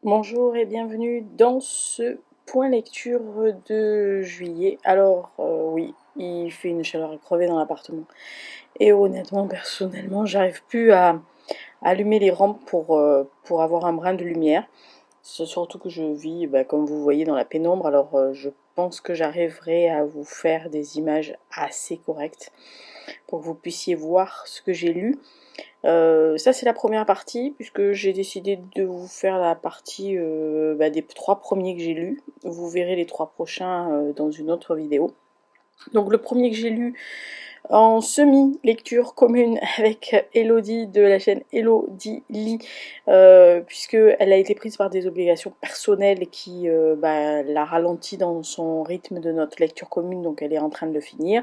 Bonjour et bienvenue dans ce point lecture de juillet. Alors oui, il fait une chaleur à crever dans l'appartement. Et honnêtement, personnellement, j'arrive plus à allumer les rampes pour avoir un brin de lumière. C'est surtout que je vis, comme vous voyez, dans la pénombre. Alors je pense que j'arriverai à vous faire des images assez correctes pour que vous puissiez voir ce que j'ai lu. Ça c'est la première partie, puisque j'ai décidé de vous faire la partie des 3 premiers que j'ai lus. Vous verrez les 3 prochains dans une autre vidéo. Donc le premier que j'ai lu en semi-lecture commune avec Elodie de la chaîne Elodie Lit, puisqu'elle a été prise par des obligations personnelles qui la ralenti dans son rythme de notre lecture commune, donc elle est en train de le finir.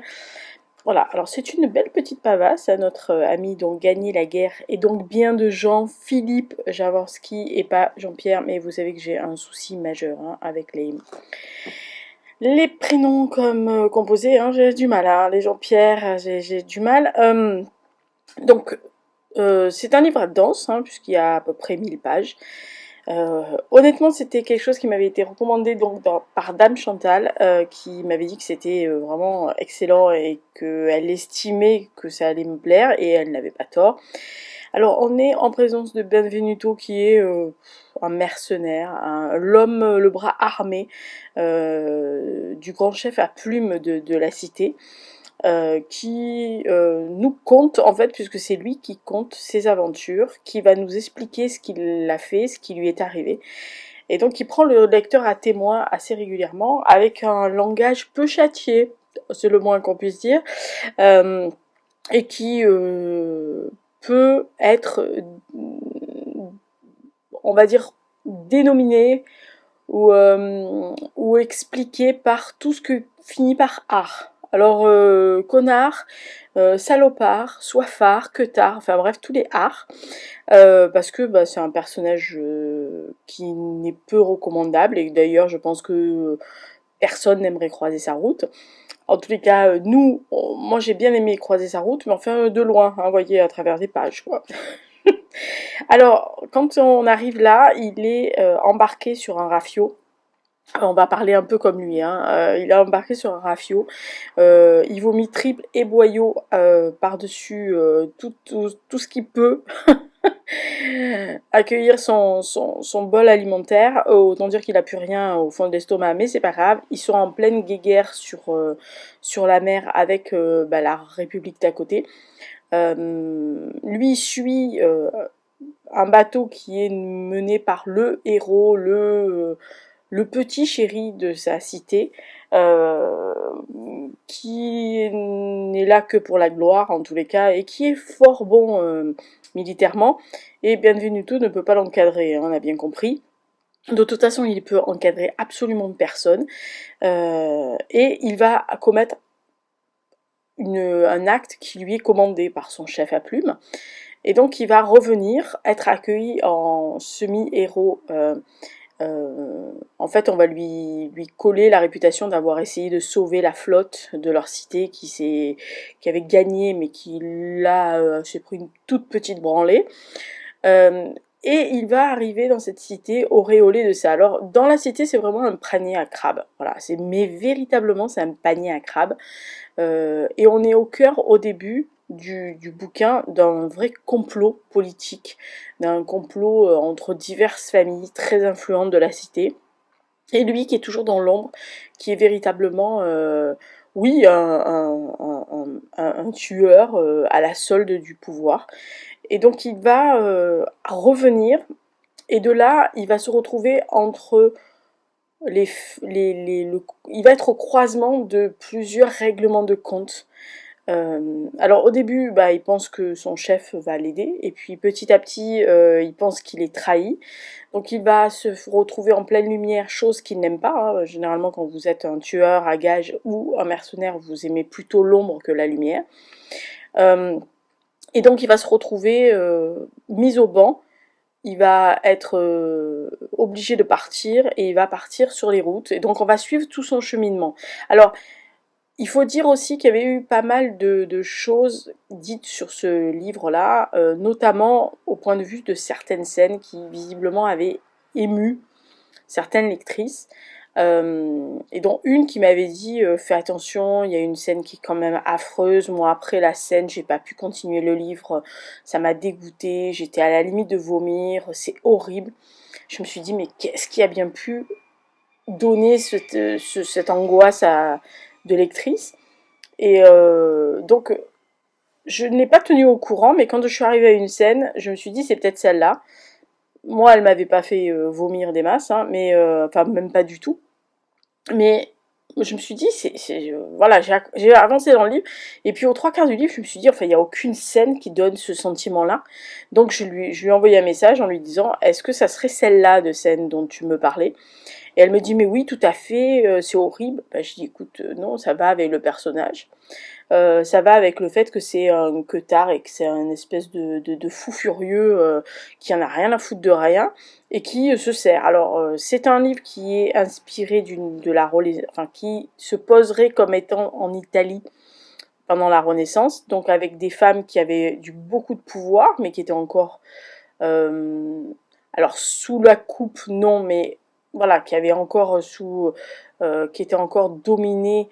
Voilà, alors c'est une belle petite pavasse à notre ami donc Gagner la guerre et donc bien de Jean-Philippe Jaworski et pas Jean-Pierre, mais vous savez que j'ai un souci majeur avec les prénoms comme composés, j'ai du mal, les Jean-Pierre, j'ai du mal. Donc c'est un livre à danse, puisqu'il y a à peu près 1000 pages. Honnêtement, c'était quelque chose qui m'avait été recommandé donc par Dame Chantal, qui m'avait dit que c'était vraiment excellent et qu'elle estimait que ça allait me plaire, et elle n'avait pas tort. Alors, on est en présence de Benvenuto, qui est un mercenaire, l'homme, le bras armé du grand chef à plumes de la cité. Qui nous conte, en fait, puisque c'est lui qui conte ses aventures, qui va nous expliquer ce qu'il a fait, ce qui lui est arrivé. Et donc il prend le lecteur à témoin assez régulièrement, avec un langage peu châtié, c'est le moins qu'on puisse dire, euh, et qui peut être, on va dire, dénominé ou expliqué par tout ce que finit par art. Alors, connard, salopard, soifard, queutard, enfin bref, tous les arts, parce que c'est un personnage qui n'est peu recommandable, et d'ailleurs je pense que personne n'aimerait croiser sa route. En tous les cas, moi j'ai bien aimé croiser sa route, mais enfin de loin, vous voyez, à travers des pages, quoi. Alors, quand on arrive là, il est embarqué sur un rafio. On va parler un peu comme lui, il est embarqué sur un rafio, il vomit triple et boyau par-dessus tout ce qu'il peut accueillir son bol alimentaire. Autant dire qu'il n'a plus rien au fond de l'estomac, mais c'est pas grave. Ils sont en pleine guéguerre sur la mer avec la République d'à côté. Lui suit un bateau qui est mené par le héros, le petit chéri de sa cité, euh, qui n'est là que pour la gloire en tous les cas, et qui est fort bon militairement, et Benvenuto ne peut pas l'encadrer, on a bien compris. De toute façon, il peut encadrer absolument personne, et il va commettre un acte qui lui est commandé par son chef à plumes, et donc il va revenir, être accueilli en semi-héros. En fait, on va lui coller la réputation d'avoir essayé de sauver la flotte de leur cité qui avait gagné, mais qui là s'est pris une toute petite branlée. Euh, et il va arriver dans cette cité auréolé de ça. Alors, dans la cité, c'est vraiment un panier à crabes. Voilà, mais véritablement, c'est un panier à crabes. Et on est au cœur, au début du bouquin, d'un vrai complot politique, d'un complot entre diverses familles très influentes de la cité. Et lui qui est toujours dans l'ombre, qui est véritablement, oui, un tueur à la solde du pouvoir. Et donc il va revenir, et de là, il va se retrouver entre il va être au croisement de plusieurs règlements de compte. Alors au début, il pense que son chef va l'aider, et puis petit à petit, il pense qu'il est trahi. Donc il va se retrouver en pleine lumière, chose qu'il n'aime pas. Généralement, quand vous êtes un tueur à gages ou un mercenaire, vous aimez plutôt l'ombre que la lumière. Euh, et donc il va se retrouver mis au banc. Il va être obligé de partir, et il va partir sur les routes. Et donc on va suivre tout son cheminement. Alors, il faut dire aussi qu'il y avait eu pas mal de choses dites sur ce livre-là, notamment au point de vue de certaines scènes qui visiblement avaient ému certaines lectrices. Et dont une qui m'avait dit fais attention, il y a une scène qui est quand même affreuse. Moi après la scène, j'ai pas pu continuer le livre, ça m'a dégoûtée, j'étais à la limite de vomir, c'est horrible. Je me suis dit mais qu'est-ce qui a bien pu donner cette angoisse de lectrice. Et donc je n'ai pas tenu au courant, mais quand je suis arrivée à une scène, je me suis dit c'est peut-être celle-là. Moi, elle m'avait pas fait vomir des masses, hein, mais enfin même pas du tout. Mais je me suis dit, voilà, j'ai avancé dans le livre, et puis aux trois quarts du livre, je me suis dit, enfin, il n'y a aucune scène qui donne ce sentiment-là. Donc je lui ai envoyé un message en lui disant, est-ce que ça serait celle-là de scène dont tu me parlais? Et elle me dit, mais oui, tout à fait, c'est horrible. Ben, je dis, écoute, non, ça va avec le personnage. Ça va avec le fait que c'est un queutard et que c'est un espèce de fou furieux qui en a rien à foutre de rien et qui se sert. Alors c'est un livre qui est inspiré qui se poserait comme étant en Italie pendant la Renaissance, donc avec des femmes qui avaient beaucoup de pouvoir, mais qui étaient encore alors sous la coupe non, mais voilà, qui avaient encore qui étaient encore dominées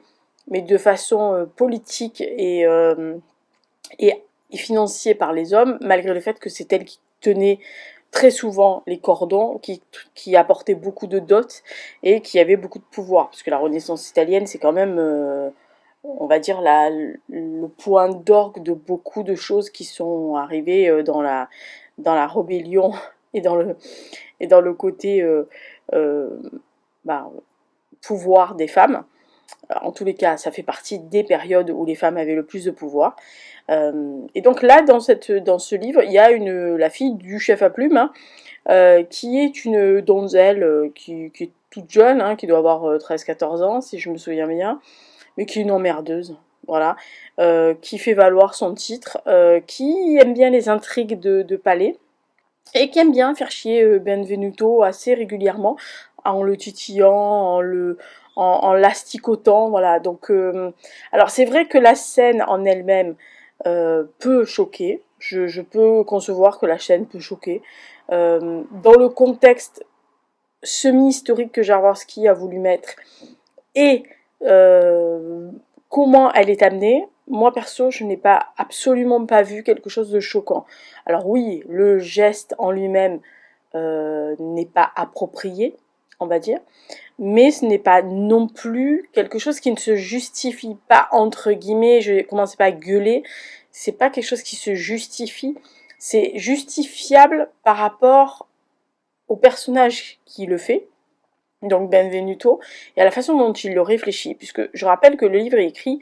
mais de façon politique et financier par les hommes, malgré le fait que c'est elle qui tenait très souvent les cordons, qui apportait beaucoup de dot et qui avait beaucoup de pouvoir, parce que la Renaissance italienne, c'est quand même, on va dire, le point d'orgue de beaucoup de choses qui sont arrivées dans la rébellion et dans le côté euh, bah, pouvoir des femmes. En tous les cas, ça fait partie des périodes où les femmes avaient le plus de pouvoir. Et donc là, dans ce livre, il y a la fille du chef à plume, hein, qui est une donzelle qui est toute jeune, hein, qui doit avoir 13-14 ans, si je me souviens bien, mais qui est une emmerdeuse. Voilà, qui fait valoir son titre, qui aime bien les intrigues de palais, et qui aime bien faire chier Benvenuto assez régulièrement en le titillant, en l'asticotant, voilà. Donc, alors c'est vrai que la scène en elle-même peut choquer. Je peux concevoir que la scène peut choquer. Dans le contexte semi-historique que Jaworski a voulu mettre et comment elle est amenée, moi perso, je n'ai absolument pas vu quelque chose de choquant. Alors oui, le geste en lui-même n'est pas approprié, on va dire, mais ce n'est pas non plus quelque chose qui ne se justifie pas, entre guillemets, je ne commence pas à gueuler, c'est pas quelque chose qui se justifie, c'est justifiable par rapport au personnage qui le fait, donc Benvenuto, et à la façon dont il le réfléchit, puisque je rappelle que le livre est écrit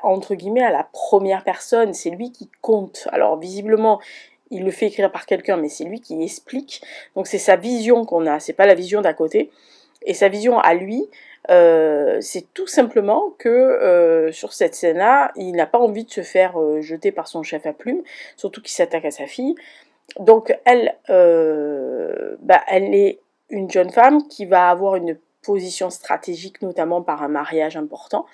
entre guillemets à la première personne, c'est lui qui compte. Alors visiblement, il le fait écrire par quelqu'un, mais c'est lui qui explique. Donc c'est sa vision qu'on a, c'est pas la vision d'à côté. Et sa vision à lui, c'est tout simplement que sur cette scène-là, il n'a pas envie de se faire jeter par son chef à plume, surtout qu'il s'attaque à sa fille. Donc elle est une jeune femme qui va avoir une position stratégique, notamment par un mariage important.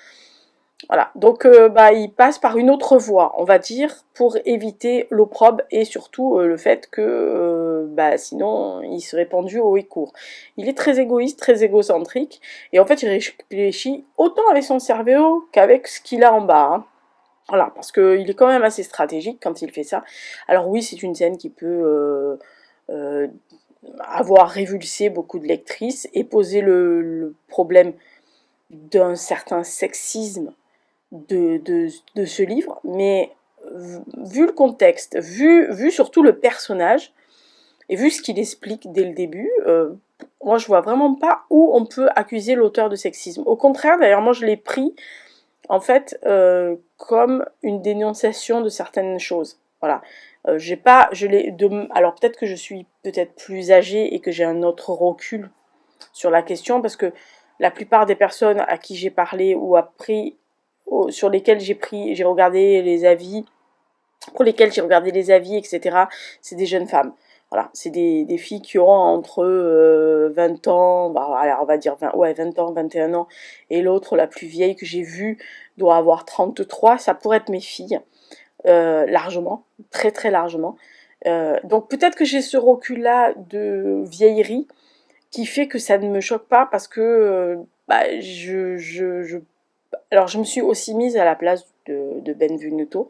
Voilà, donc il passe par une autre voie, on va dire, pour éviter l'opprobre et surtout le fait que sinon il serait pendu haut et court. Il est très égoïste, très égocentrique, et en fait il réfléchit autant avec son cerveau qu'avec ce qu'il a en bas. Hein. Voilà, parce qu'il est quand même assez stratégique quand il fait ça. Alors oui, c'est une scène qui peut avoir révulsé beaucoup de lectrices et poser le problème d'un certain sexisme de ce livre, mais vu le contexte, vu surtout le personnage, et vu ce qu'il explique dès le début, moi je vois vraiment pas où on peut accuser l'auteur de sexisme. Au contraire, d'ailleurs, moi je l'ai pris en fait comme une dénonciation de certaines choses. Voilà. Alors peut-être que je suis peut-être plus âgée et que j'ai un autre recul sur la question, parce que la plupart des personnes à qui j'ai parlé ou sur lesquelles j'ai regardé les avis, pour lesquelles j'ai regardé les avis, etc., c'est des jeunes femmes. Voilà, c'est des filles qui ont entre 20 ans, alors on va dire 20 ans, 21 ans, et l'autre, la plus vieille que j'ai vue, doit avoir 33, ça pourrait être mes filles, largement, très très largement. Donc peut-être que j'ai ce recul-là de vieillerie qui fait que ça ne me choque pas parce que bah, alors je me suis aussi mise à la place de Benvenuto.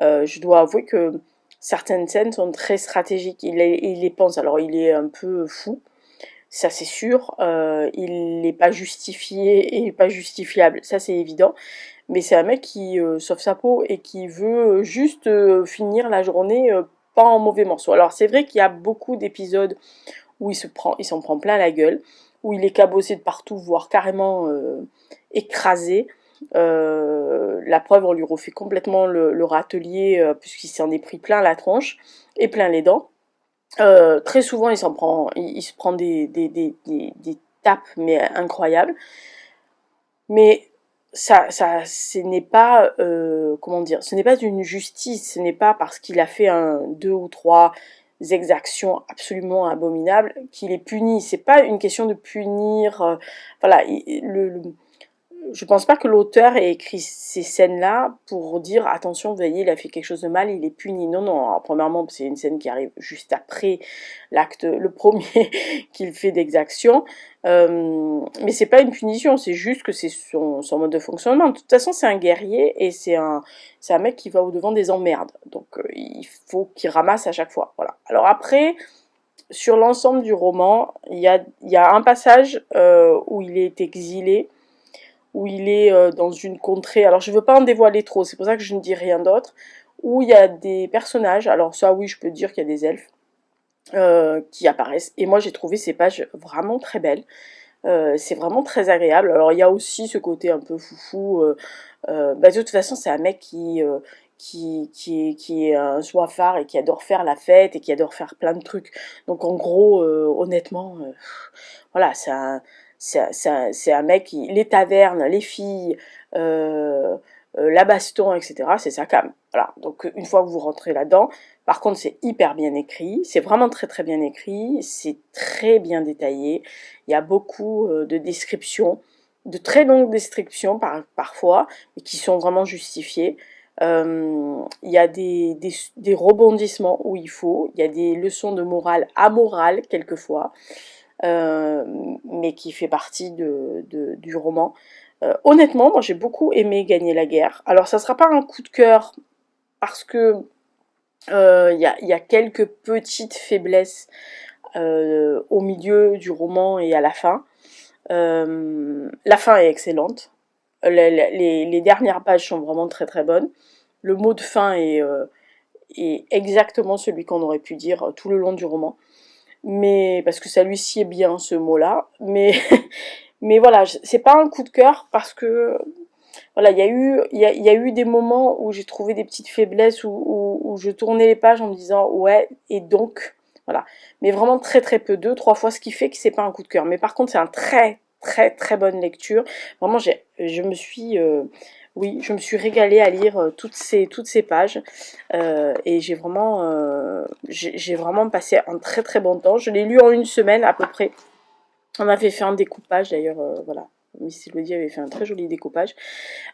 Je dois avouer que certaines scènes sont très stratégiques. Il les pense. Alors il est un peu fou, ça c'est sûr. Il n'est pas justifié et pas justifiable, ça c'est évident. Mais c'est un mec qui sauve sa peau et qui veut juste finir la journée pas en mauvais morceaux. Alors c'est vrai qu'il y a beaucoup d'épisodes où il s'en prend plein la gueule, où il est cabossé de partout, voire carrément écrasé. La preuve, on lui refait complètement le râtelier puisqu'il s'en est pris plein la tronche et plein les dents. Très souvent, il se prend des tapes, mais incroyables. Mais ce n'est pas, comment dire, ce n'est pas une justice, ce n'est pas parce qu'il a fait deux ou trois exactions absolument abominables qu'il est puni. C'est pas une question de punir, voilà, je pense pas que l'auteur ait écrit ces scènes-là pour dire attention, vous voyez, il a fait quelque chose de mal, il est puni. Non, non. Alors, premièrement, c'est une scène qui arrive juste après le premier qu'il fait d'exaction. Mais c'est pas une punition, c'est juste que c'est son mode de fonctionnement. De toute façon, c'est un guerrier et c'est un mec qui va au-devant des emmerdes. Donc, il faut qu'il ramasse à chaque fois. Voilà. Alors après, sur l'ensemble du roman, il y a un passage où il est exilé, où il est dans une contrée, alors je ne veux pas en dévoiler trop, c'est pour ça que je ne dis rien d'autre, où il y a des personnages, alors ça oui je peux dire qu'il y a des elfes qui apparaissent, et moi j'ai trouvé ces pages vraiment très belles, c'est vraiment très agréable. Alors il y a aussi ce côté un peu foufou, bah, de toute façon c'est un mec qui est un soifard et qui adore faire la fête et qui adore faire plein de trucs. Donc en gros, honnêtement, voilà, c'est un mec qui, les tavernes, les filles, la baston, etc., c'est sa cam. Voilà, donc une fois que vous rentrez là-dedans, par contre c'est hyper bien écrit, c'est vraiment très très bien écrit, c'est très bien détaillé, il y a beaucoup de descriptions, de très longues descriptions parfois, mais qui sont vraiment justifiées. Il y a des rebondissements où il faut, il y a des leçons de morale amorale quelquefois, mais qui fait partie du roman. Honnêtement, moi j'ai beaucoup aimé Gagner la guerre. Alors ça sera pas un coup de cœur parce que y a quelques petites faiblesses au milieu du roman et à la fin. La fin est excellente. Les dernières pages sont vraiment très très bonnes. Le mot de fin est exactement celui qu'on aurait pu dire tout le long du roman. Mais parce que ça lui sied bien ce mot-là. Mais mais voilà, c'est pas un coup de cœur parce que voilà, il y a eu des moments où j'ai trouvé des petites faiblesses où je tournais les pages en me disant ouais et donc voilà. Mais vraiment très très peu, deux trois fois, ce qui fait que c'est pas un coup de cœur. Mais par contre c'est un très très très bonne lecture. Vraiment je me suis oui, je me suis régalée à lire toutes ces pages et j'ai vraiment passé un très très bon temps. Je l'ai lu en une semaine à peu près. On avait fait un découpage d'ailleurs, voilà. Miss Elodie avait fait un très joli découpage.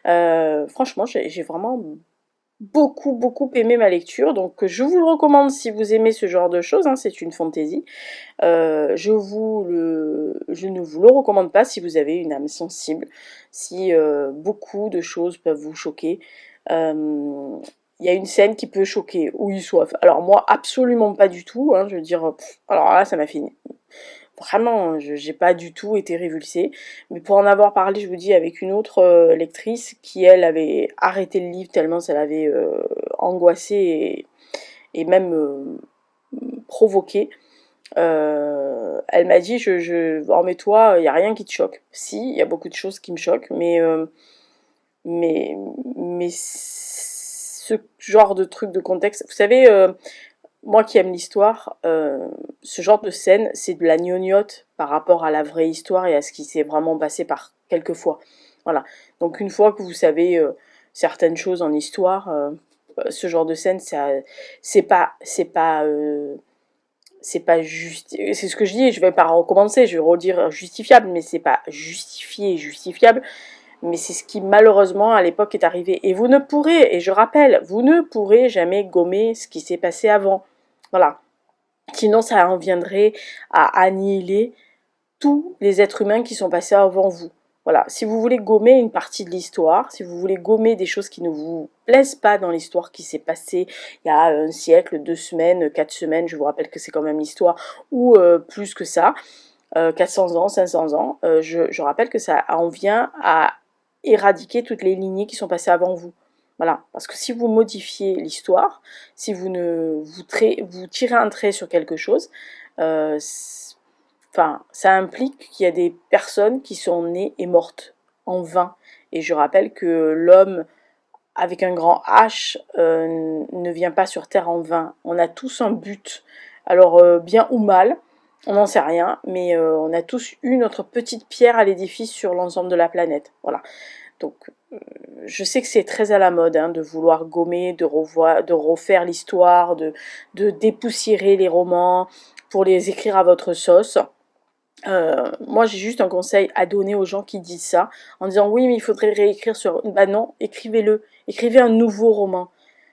Franchement, j'ai vraiment beaucoup aimé ma lecture, donc je vous le recommande si vous aimez ce genre de choses, hein, c'est une fantaisie. Je ne vous le recommande pas si vous avez une âme sensible, si beaucoup de choses peuvent vous choquer. Il y a une scène qui peut choquer, ou il soif. Alors moi, absolument pas du tout, hein, je veux dire, alors là, ça m'a fini. Vraiment, j'ai pas du tout été révulsée. Mais pour en avoir parlé, je vous dis, avec une autre lectrice qui, elle, avait arrêté le livre tellement ça l'avait angoissée et même provoquée. Elle m'a dit, remets-toi, il n'y a rien qui te choque. Si, il y a beaucoup de choses qui me choquent, mais ce genre de truc de contexte, vous savez, moi qui aime l'histoire, ce genre de scène, c'est de la gnognotte par rapport à la vraie histoire et à ce qui s'est vraiment passé par quelquefois. Voilà. Donc une fois que vous savez certaines choses en histoire, ce genre de scène, ça, c'est pas juste, c'est ce que je dis, je vais pas recommencer, je vais redire justifiable, mais c'est pas justifié et justifiable, mais c'est ce qui malheureusement à l'époque est arrivé. Et vous ne pourrez, et je rappelle, vous ne pourrez jamais gommer ce qui s'est passé avant. Voilà. Sinon, ça en viendrait à annihiler tous les êtres humains qui sont passés avant vous. Voilà, si vous voulez gommer une partie de l'histoire, si vous voulez gommer des choses qui ne vous plaisent pas dans l'histoire qui s'est passée il y a un siècle, 2 semaines, 4 semaines, je vous rappelle que c'est quand même l'histoire, ou plus que ça, 400 ans, 500 ans, je rappelle que ça en vient à éradiquer toutes les lignées qui sont passées avant vous. Voilà, parce que si vous modifiez l'histoire, si vous ne vous tirez un trait sur quelque chose, enfin, ça implique qu'il y a des personnes qui sont nées et mortes en vain. Et je rappelle que l'homme avec un grand H ne vient pas sur Terre en vain. On a tous un but. Alors, bien ou mal, on n'en sait rien, mais on a tous eu notre petite pierre à l'édifice sur l'ensemble de la planète. Voilà. Donc, je sais que c'est très à la mode de vouloir gommer, de refaire l'histoire, de dépoussiérer les romans pour les écrire à votre sauce. Moi j'ai juste un conseil à donner aux gens qui disent ça, en disant oui mais il faudrait réécrire sur... Bah non, écrivez-le, écrivez un nouveau roman.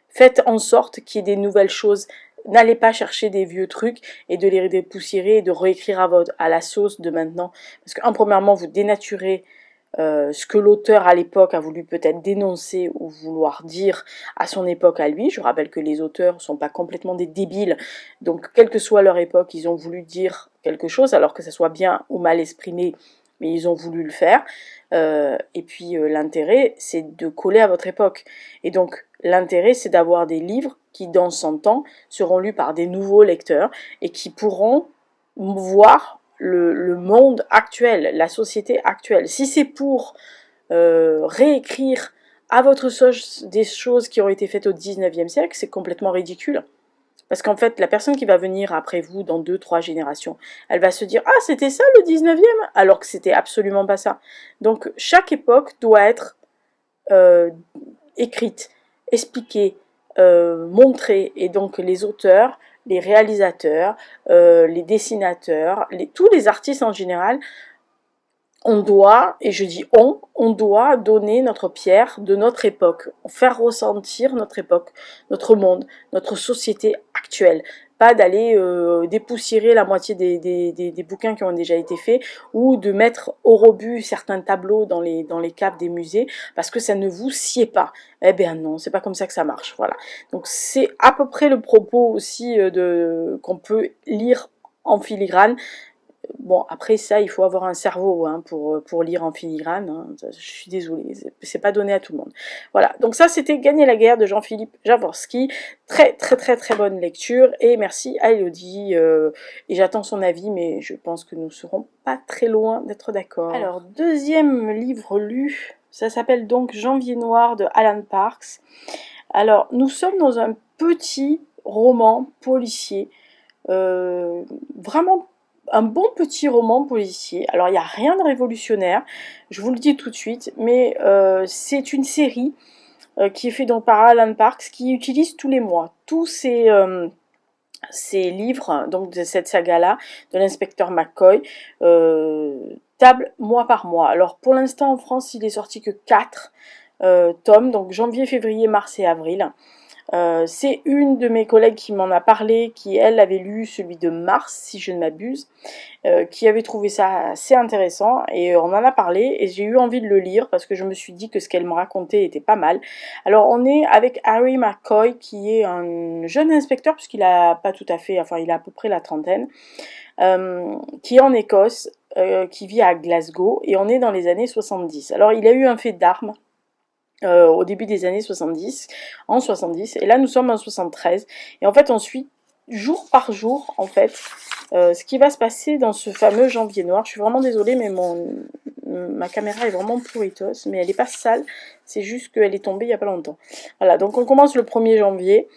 Faites en sorte qu'il y ait des nouvelles choses. N'allez pas chercher des vieux trucs et de les dépoussiérer et de réécrire à la sauce de maintenant. Parce que, premièrement, vous dénaturez ce que l'auteur à l'époque a voulu peut-être dénoncer ou vouloir dire à son époque à lui. Je rappelle que les auteurs ne sont pas complètement des débiles, donc quelle que soit leur époque, ils ont voulu dire quelque chose, alors que ça soit bien ou mal exprimé, mais ils ont voulu le faire. Et puis l'intérêt, c'est de coller à votre époque. Et donc l'intérêt, c'est d'avoir des livres qui, dans 100 ans, seront lus par des nouveaux lecteurs et qui pourront voir le monde actuel, la société actuelle. Si c'est pour réécrire à votre sauce des choses qui ont été faites au 19e siècle, c'est complètement ridicule. Parce qu'en fait, la personne qui va venir après vous dans 2-3 générations, elle va se dire « Ah, c'était ça le 19e ?» alors que c'était absolument pas ça. Donc, chaque époque doit être écrite, expliquée, montrée. Et donc, les auteurs, les réalisateurs, les dessinateurs, tous les artistes en général, on doit, et je dis on doit donner notre pierre de notre époque, faire ressentir notre époque, notre monde, notre société actuelle. Pas d'aller dépoussiérer la moitié des bouquins qui ont déjà été faits ou de mettre au rebut certains tableaux dans les caves des musées parce que ça ne vous sied pas. Eh bien non, c'est pas comme ça que ça marche. Voilà. Donc c'est à peu près le propos aussi qu'on peut lire en filigrane. Bon, après ça, il faut avoir un cerveau pour lire en filigrane. Je suis désolée, c'est pas donné à tout le monde. Voilà, donc ça c'était Gagner la guerre de Jean-Philippe Jaworski. Très très très très bonne lecture et merci à Elodie. Et j'attends son avis, mais je pense que nous serons pas très loin d'être d'accord. Alors, deuxième livre lu, ça s'appelle donc Janvier noir de Alan Parks. Alors, nous sommes dans un petit roman policier, vraiment un bon petit roman policier. Alors il n'y a rien de révolutionnaire, je vous le dis tout de suite, mais c'est une série qui est faite donc par Alan Parks, qui utilise tous les mois tous ces livres, donc de cette saga-là, de l'inspecteur McCoy, table mois par mois. Alors pour l'instant en France, il est sorti que 4 tomes, donc janvier, février, mars et avril. C'est une de mes collègues qui m'en a parlé, qui elle avait lu celui de mars, si je ne m'abuse, qui avait trouvé ça assez intéressant et on en a parlé et j'ai eu envie de le lire parce que je me suis dit que ce qu'elle me racontait était pas mal. Alors on est avec Harry McCoy qui est un jeune inspecteur puisqu'il a pas tout à fait, enfin il a à peu près la trentaine, qui est en Écosse, qui vit à Glasgow et on est dans les années 70. Alors il a eu un fait d'armes au début des années 70, en 70, et là nous sommes en 73, et en fait on suit jour par jour, en fait, ce qui va se passer dans ce fameux janvier noir. Je suis vraiment désolée, mais ma caméra est vraiment pourritos, mais elle n'est pas sale, c'est juste qu'elle est tombée il n'y a pas longtemps. Voilà, donc on commence le 1er janvier,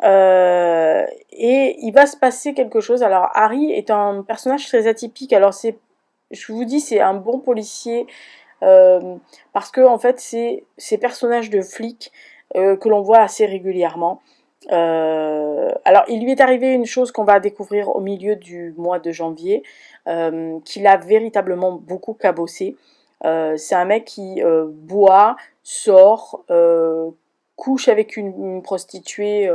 et il va se passer quelque chose. Alors Harry est un personnage très atypique, alors je vous dis, c'est un bon policier, parce que en fait c'est ces personnages de flics que l'on voit assez régulièrement. Alors il lui est arrivé une chose qu'on va découvrir au milieu du mois de janvier, qui l'a véritablement beaucoup cabossé. C'est un mec qui boit, sort, couche avec une prostituée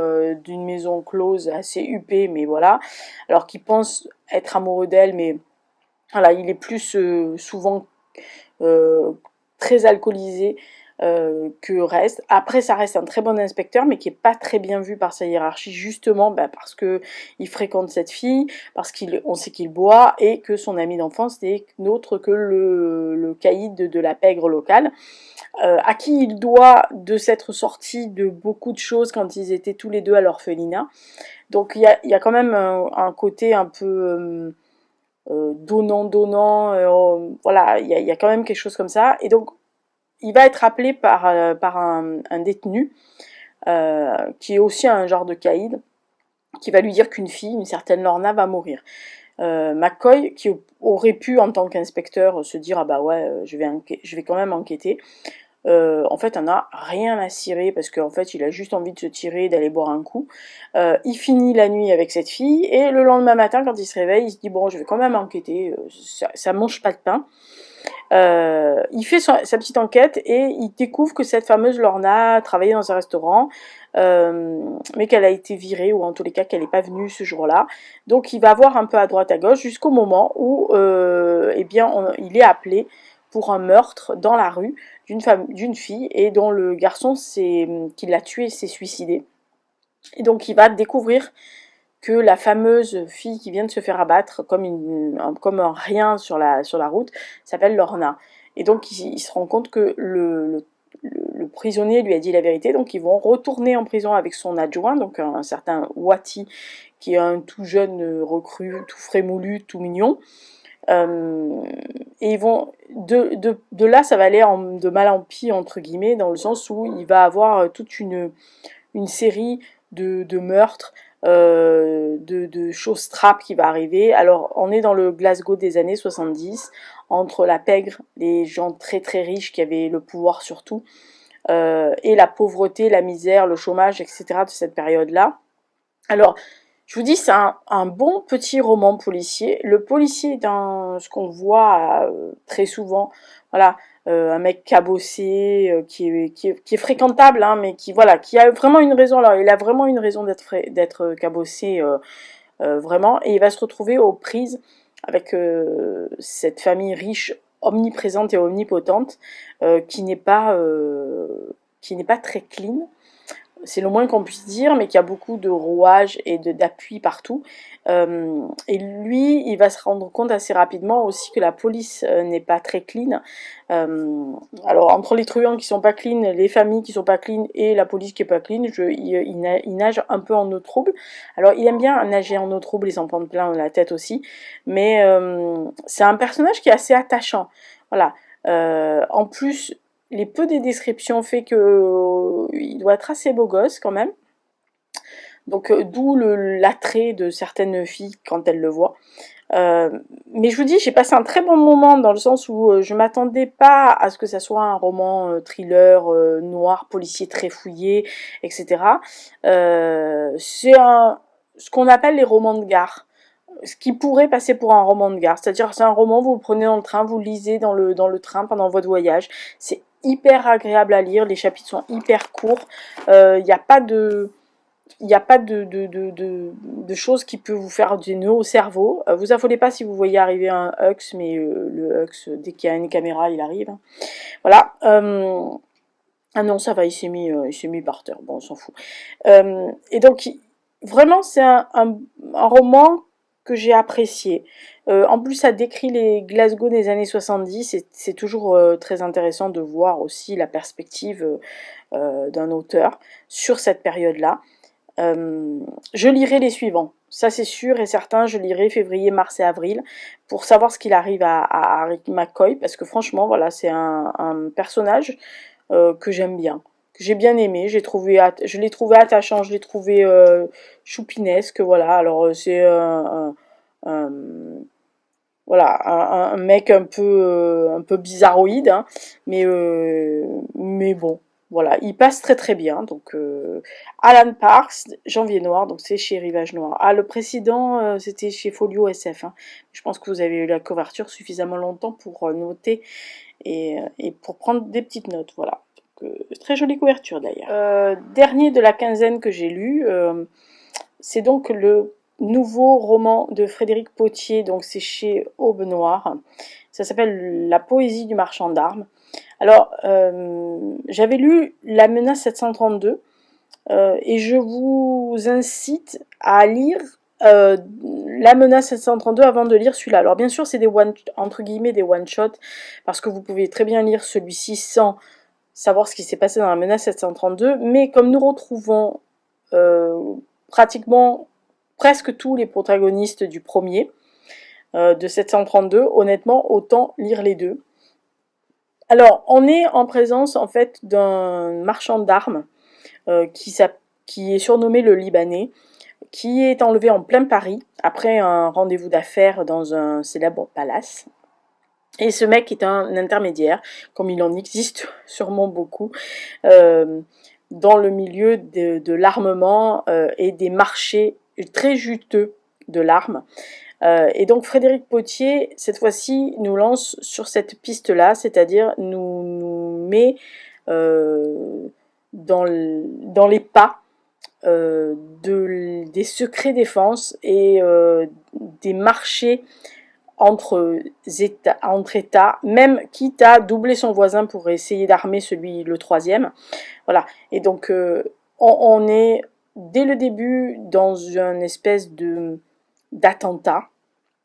d'une maison close assez huppée, mais voilà, alors qu'il pense être amoureux d'elle, mais voilà, il est plus souvent euh, très alcoolisé que reste. Après, ça reste un très bon inspecteur, mais qui est pas très bien vu par sa hiérarchie, justement parce que il fréquente cette fille, parce qu'on sait qu'il boit, et que son ami d'enfance n'est autre que le caïd de la pègre locale, à qui il doit de s'être sorti de beaucoup de choses quand ils étaient tous les deux à l'orphelinat. Donc il y a quand même un côté un peu donnant, voilà, il y a quand même quelque chose comme ça. Et donc, il va être appelé par un détenu, qui est aussi un genre de caïd, qui va lui dire qu'une fille, une certaine Lorna, va mourir. McCoy, qui aurait pu, en tant qu'inspecteur, se dire « Ah bah ouais, je vais quand même enquêter », en fait, on a rien à cirer parce qu'en fait, il a juste envie de se tirer, d'aller boire un coup. Il finit la nuit avec cette fille et le lendemain matin, quand il se réveille, il se dit bon, je vais quand même enquêter. Ça mange pas de pain. Il fait sa petite enquête et il découvre que cette fameuse Lorna travaillait dans un restaurant, mais qu'elle a été virée, ou en tous les cas qu'elle n'est pas venue ce jour-là. Donc il va voir un peu à droite à gauche jusqu'au moment où eh bien, il est appelé pour un meurtre dans la rue d'une fille, et dont le garçon qui l'a tuée s'est suicidé. Et donc il va découvrir que la fameuse fille qui vient de se faire abattre comme un rien sur la route s'appelle Lorna. Et donc il se rend compte que le prisonnier lui a dit la vérité, donc ils vont retourner en prison avec son adjoint, donc un certain Wati, qui est un tout jeune recrue, tout frais moulu, tout mignon. Et ils vont de là, ça va aller de mal en pis, entre guillemets, dans le sens où il va avoir toute une série de meurtres, de choses trappes qui va arriver. Alors, on est dans le Glasgow des années 70, entre la pègre, les gens très très riches qui avaient le pouvoir sur tout, et la pauvreté, la misère, le chômage, etc. de cette période-là. Alors, je vous dis, c'est un bon petit roman policier. Le policier, dans ce qu'on voit très souvent, voilà, un mec cabossé, qui est fréquentable, hein, mais voilà, qui a vraiment une raison. Alors, il a vraiment une raison d'être cabossé, vraiment, et il va se retrouver aux prises avec cette famille riche, omniprésente et omnipotente, qui n'est pas très clean, c'est le moins qu'on puisse dire, mais qui a beaucoup de rouages et d'appui partout. Et lui, il va se rendre compte assez rapidement aussi que la police n'est pas très clean. Alors, entre les truands qui sont pas clean, les familles qui sont pas clean et la police qui est pas clean, il nage un peu en eau trouble. Alors, il aime bien nager en eau trouble et s'en prendre plein la tête aussi, mais c'est un personnage qui est assez attachant. Voilà. En plus, les peu des descriptions fait que il doit être assez beau gosse quand même. Donc d'où l'attrait de certaines filles quand elles le voient. Mais je vous dis, j'ai passé un très bon moment, dans le sens où je m'attendais pas à ce que ça soit un roman thriller noir, policier très fouillé, etc. C'est ce qu'on appelle les romans de gare, ce qui pourrait passer pour un roman de gare. C'est-à-dire, c'est un roman, vous le prenez dans le train, vous le lisez dans le train pendant votre voyage. C'est hyper agréable à lire, les chapitres sont hyper courts, il n'y a pas de... Il n'y a pas de choses qui peuvent vous faire des nœuds au cerveau. Vous affolez pas si vous voyez arriver un Hux, mais le Hux, dès qu'il y a une caméra, il arrive. Hein. Voilà. Ah non, ça va, il s'est mis par terre. Bon, on s'en fout. Et donc, vraiment, c'est un roman que j'ai apprécié. En plus, ça décrit les Glasgow des années 70. C'est toujours très intéressant de voir aussi la perspective d'un auteur sur cette période-là. Je lirai les suivants. Ça, c'est sûr et certain. Je lirai février, mars et avril pour savoir ce qu'il arrive à Rick McCoy. Parce que franchement, voilà, c'est un personnage que j'aime bien, que j'ai bien aimé. Je l'ai trouvé attachant, je l'ai trouvé choupinesque. Voilà, alors c'est un, voilà, un mec un peu bizarroïde, hein, mais bon, voilà, il passe très très bien. Donc, Alan Parks, Janvier Noir, donc c'est chez Rivage Noir. Ah, le précédent, c'était chez Folio SF. Hein. Je pense que vous avez eu la couverture suffisamment longtemps pour noter et pour prendre des petites notes, voilà. très jolie couverture d'ailleurs. Dernier de la quinzaine que j'ai lu, c'est donc le nouveau roman de Frédéric Pottier, donc c'est chez Aube Noire. Ça s'appelle La poésie du marchand d'armes. Alors, j'avais lu La menace 732 et je vous incite à lire La menace 732 avant de lire celui-là. Alors bien sûr, c'est des entre guillemets des one-shot parce que vous pouvez très bien lire celui-ci sans savoir ce qui s'est passé dans La menace 732, mais comme nous retrouvons pratiquement presque tous les protagonistes du premier, de 732, honnêtement, autant lire les deux. Alors, on est en présence en fait d'un marchand d'armes qui est surnommé le Libanais, qui est enlevé en plein Paris après un rendez-vous d'affaires dans un célèbre palace. Et ce mec est un intermédiaire, comme il en existe sûrement beaucoup, dans le milieu de l'armement et des marchés très juteux de l'arme. Et donc Frédéric Pottier, cette fois-ci, nous lance sur cette piste-là, c'est-à-dire nous met dans les pas des secrets défense et des marchés entre États, même quitte à doubler son voisin pour essayer d'armer le troisième. Voilà. Et donc, on est dès le début dans une espèce d'attentat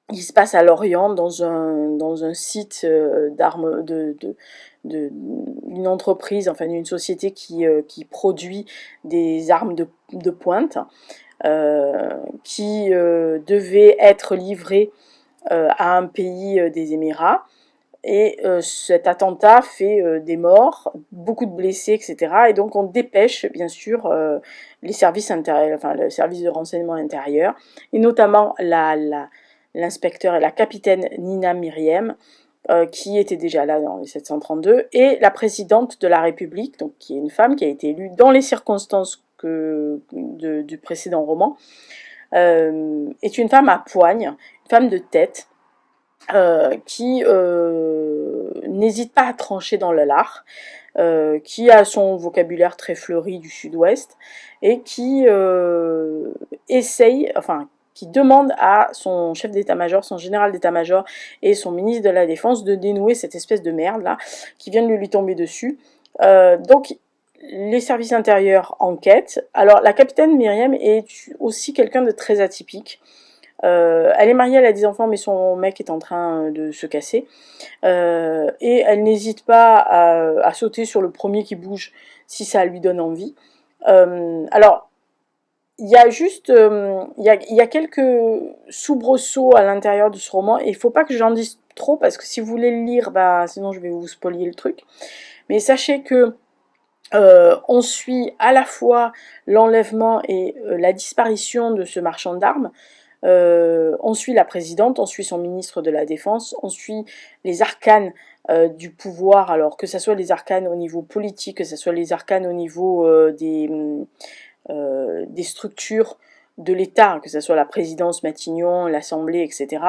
qui se passe à Lorient, dans un site d'armes, d'une entreprise, enfin d'une société qui produit des armes de pointe, qui devait être livrées à un pays des Émirats. Et cet attentat fait des morts, beaucoup de blessés, etc. Et donc on dépêche bien sûr les services intérieurs, enfin le service de renseignement intérieur, et notamment l'inspecteur et la capitaine Nina Myriam, qui était déjà là dans les 732, et la présidente de la République, donc qui est une femme qui a été élue dans les circonstances du précédent roman, est une femme à poigne, une femme de tête, qui n'hésite pas à trancher dans le lard, qui a son vocabulaire très fleuri du sud-ouest, et qui qui demande à son chef d'état-major, son général d'état-major et son ministre de la Défense de dénouer cette espèce de merde là, qui vient de lui tomber dessus. Donc les services intérieurs enquêtent. Alors la capitaine Myriam est aussi quelqu'un de très atypique. Elle est mariée, elle a des enfants, mais son mec est en train de se casser. Et elle n'hésite pas à sauter sur le premier qui bouge si ça lui donne envie. Alors, il y a juste, il y a quelques soubresauts à l'intérieur de ce roman, et il ne faut pas que j'en dise trop, parce que si vous voulez le lire, bah, sinon je vais vous spoiler le truc. Mais sachez que on suit à la fois l'enlèvement et la disparition de ce marchand d'armes. On suit la présidente, on suit son ministre de la Défense, on suit les arcanes du pouvoir, alors que ce soit les arcanes au niveau politique, que ce soit les arcanes au niveau des structures de l'État, que ce soit la présidence, Matignon, l'Assemblée, etc.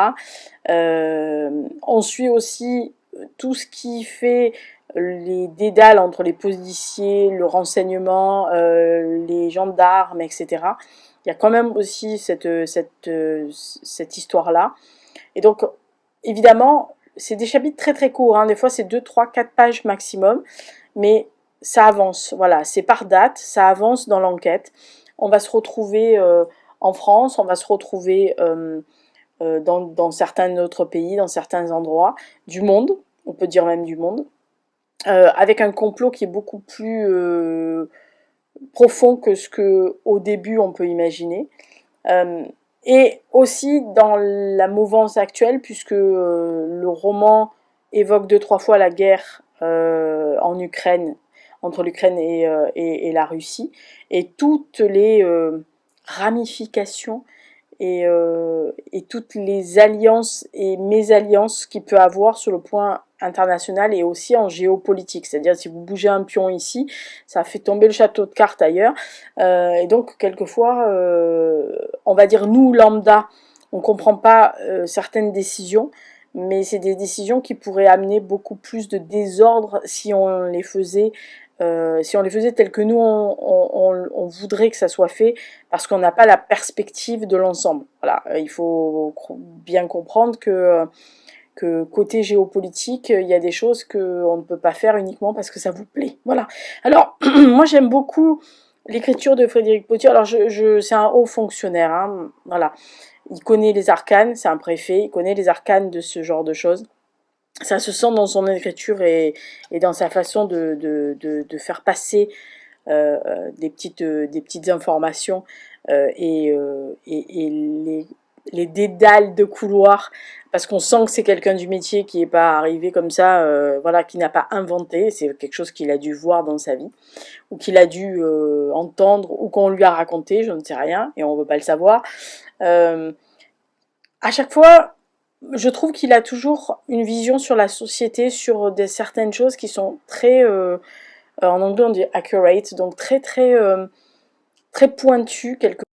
On suit aussi tout ce qui fait les dédales entre les policiers, le renseignement, les gendarmes, etc. Il y a quand même aussi cette histoire-là. Et donc, évidemment, c'est des chapitres très très courts, hein. Des fois c'est 2, 3, 4 pages maximum, mais ça avance, voilà, c'est par date, ça avance dans l'enquête. On va se retrouver en France, on va se retrouver dans certains autres pays, dans certains endroits du monde, on peut dire même du monde, avec un complot qui est beaucoup plus profond que ce que au début on peut imaginer, et aussi dans la mouvance actuelle, puisque le roman évoque 2-3 fois la guerre en Ukraine, entre l'Ukraine et la Russie, et toutes les ramifications et toutes les alliances et mésalliances qu'il peut avoir sur le point international et aussi en géopolitique. C'est-à-dire, si vous bougez un pion ici, ça fait tomber le château de cartes ailleurs. Et donc, quelquefois, on va dire, nous, lambda, on ne comprend pas certaines décisions, mais c'est des décisions qui pourraient amener beaucoup plus de désordre si on les faisait si on les faisait tels que nous on voudrait que ça soit fait, parce qu'on n'a pas la perspective de l'ensemble. Voilà, il faut bien comprendre que côté géopolitique, il y a des choses qu'on ne peut pas faire uniquement parce que ça vous plaît. Voilà. Alors, moi j'aime beaucoup l'écriture de Frédéric Pottier. Alors, c'est un haut fonctionnaire, hein, voilà. Il connaît les arcanes, c'est un préfet, il connaît les arcanes de ce genre de choses. Ça se sent dans son écriture et dans sa façon de faire passer des petites informations et les dédales de couloir, parce qu'on sent que c'est quelqu'un du métier qui n'est pas arrivé comme ça, voilà, qui n'a pas inventé, c'est quelque chose qu'il a dû voir dans sa vie, ou qu'il a dû entendre, ou qu'on lui a raconté, je ne sais rien, et on ne veut pas le savoir. À chaque fois, je trouve qu'il a toujours une vision sur la société, sur certaines choses qui sont très, en anglais on dit accurate, donc très pointues quelque.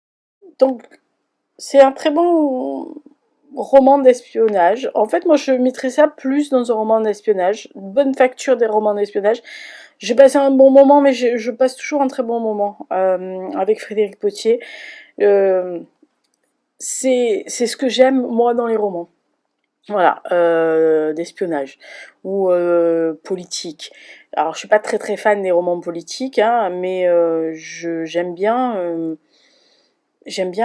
Donc c'est un très bon roman d'espionnage. En fait, moi je mettrais ça plus dans un roman d'espionnage, une bonne facture des romans d'espionnage. J'ai passé un bon moment, mais je passe toujours un très bon moment avec Frédéric Pottier. C'est ce que j'aime moi dans les romans. Voilà, d'espionnage ou politique. Alors je suis pas très fan des romans politiques, hein, mais j'aime bien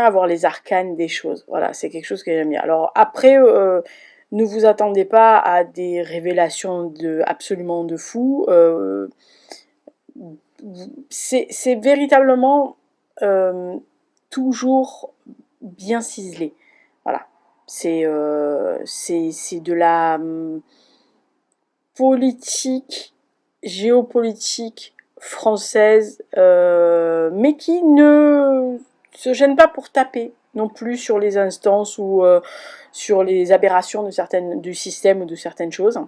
avoir les arcanes des choses. Voilà, c'est quelque chose que j'aime bien. Alors après, ne vous attendez pas à des révélations absolument de fou. C'est véritablement toujours bien ciselé. Voilà. C'est de la politique, géopolitique française, mais qui ne se gêne pas pour taper non plus sur les instances ou sur les aberrations du système ou de certaines choses.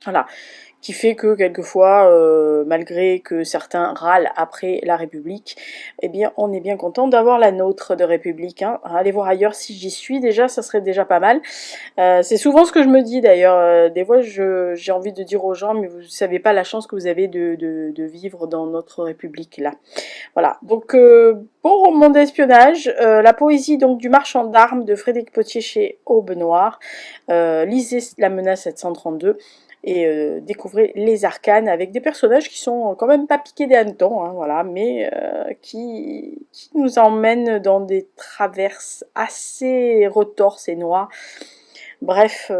Voilà, qui fait que quelquefois, malgré que certains râlent après la République, eh bien on est bien content d'avoir la nôtre de République. Hein. Allez voir ailleurs si j'y suis déjà, ça serait déjà pas mal. C'est souvent ce que je me dis d'ailleurs. Des fois j'ai envie de dire aux gens, mais vous ne savez pas la chance que vous avez de vivre dans notre République là. Voilà, donc bon roman d'espionnage, la poésie donc du marchand d'armes de Frédéric Pottier chez Aube Noire. Lisez La Menace 732. Et découvrez les arcanes avec des personnages qui sont quand même pas piqués des hannetons, hein, voilà, mais qui nous emmènent dans des traverses assez retorses et noires. Bref,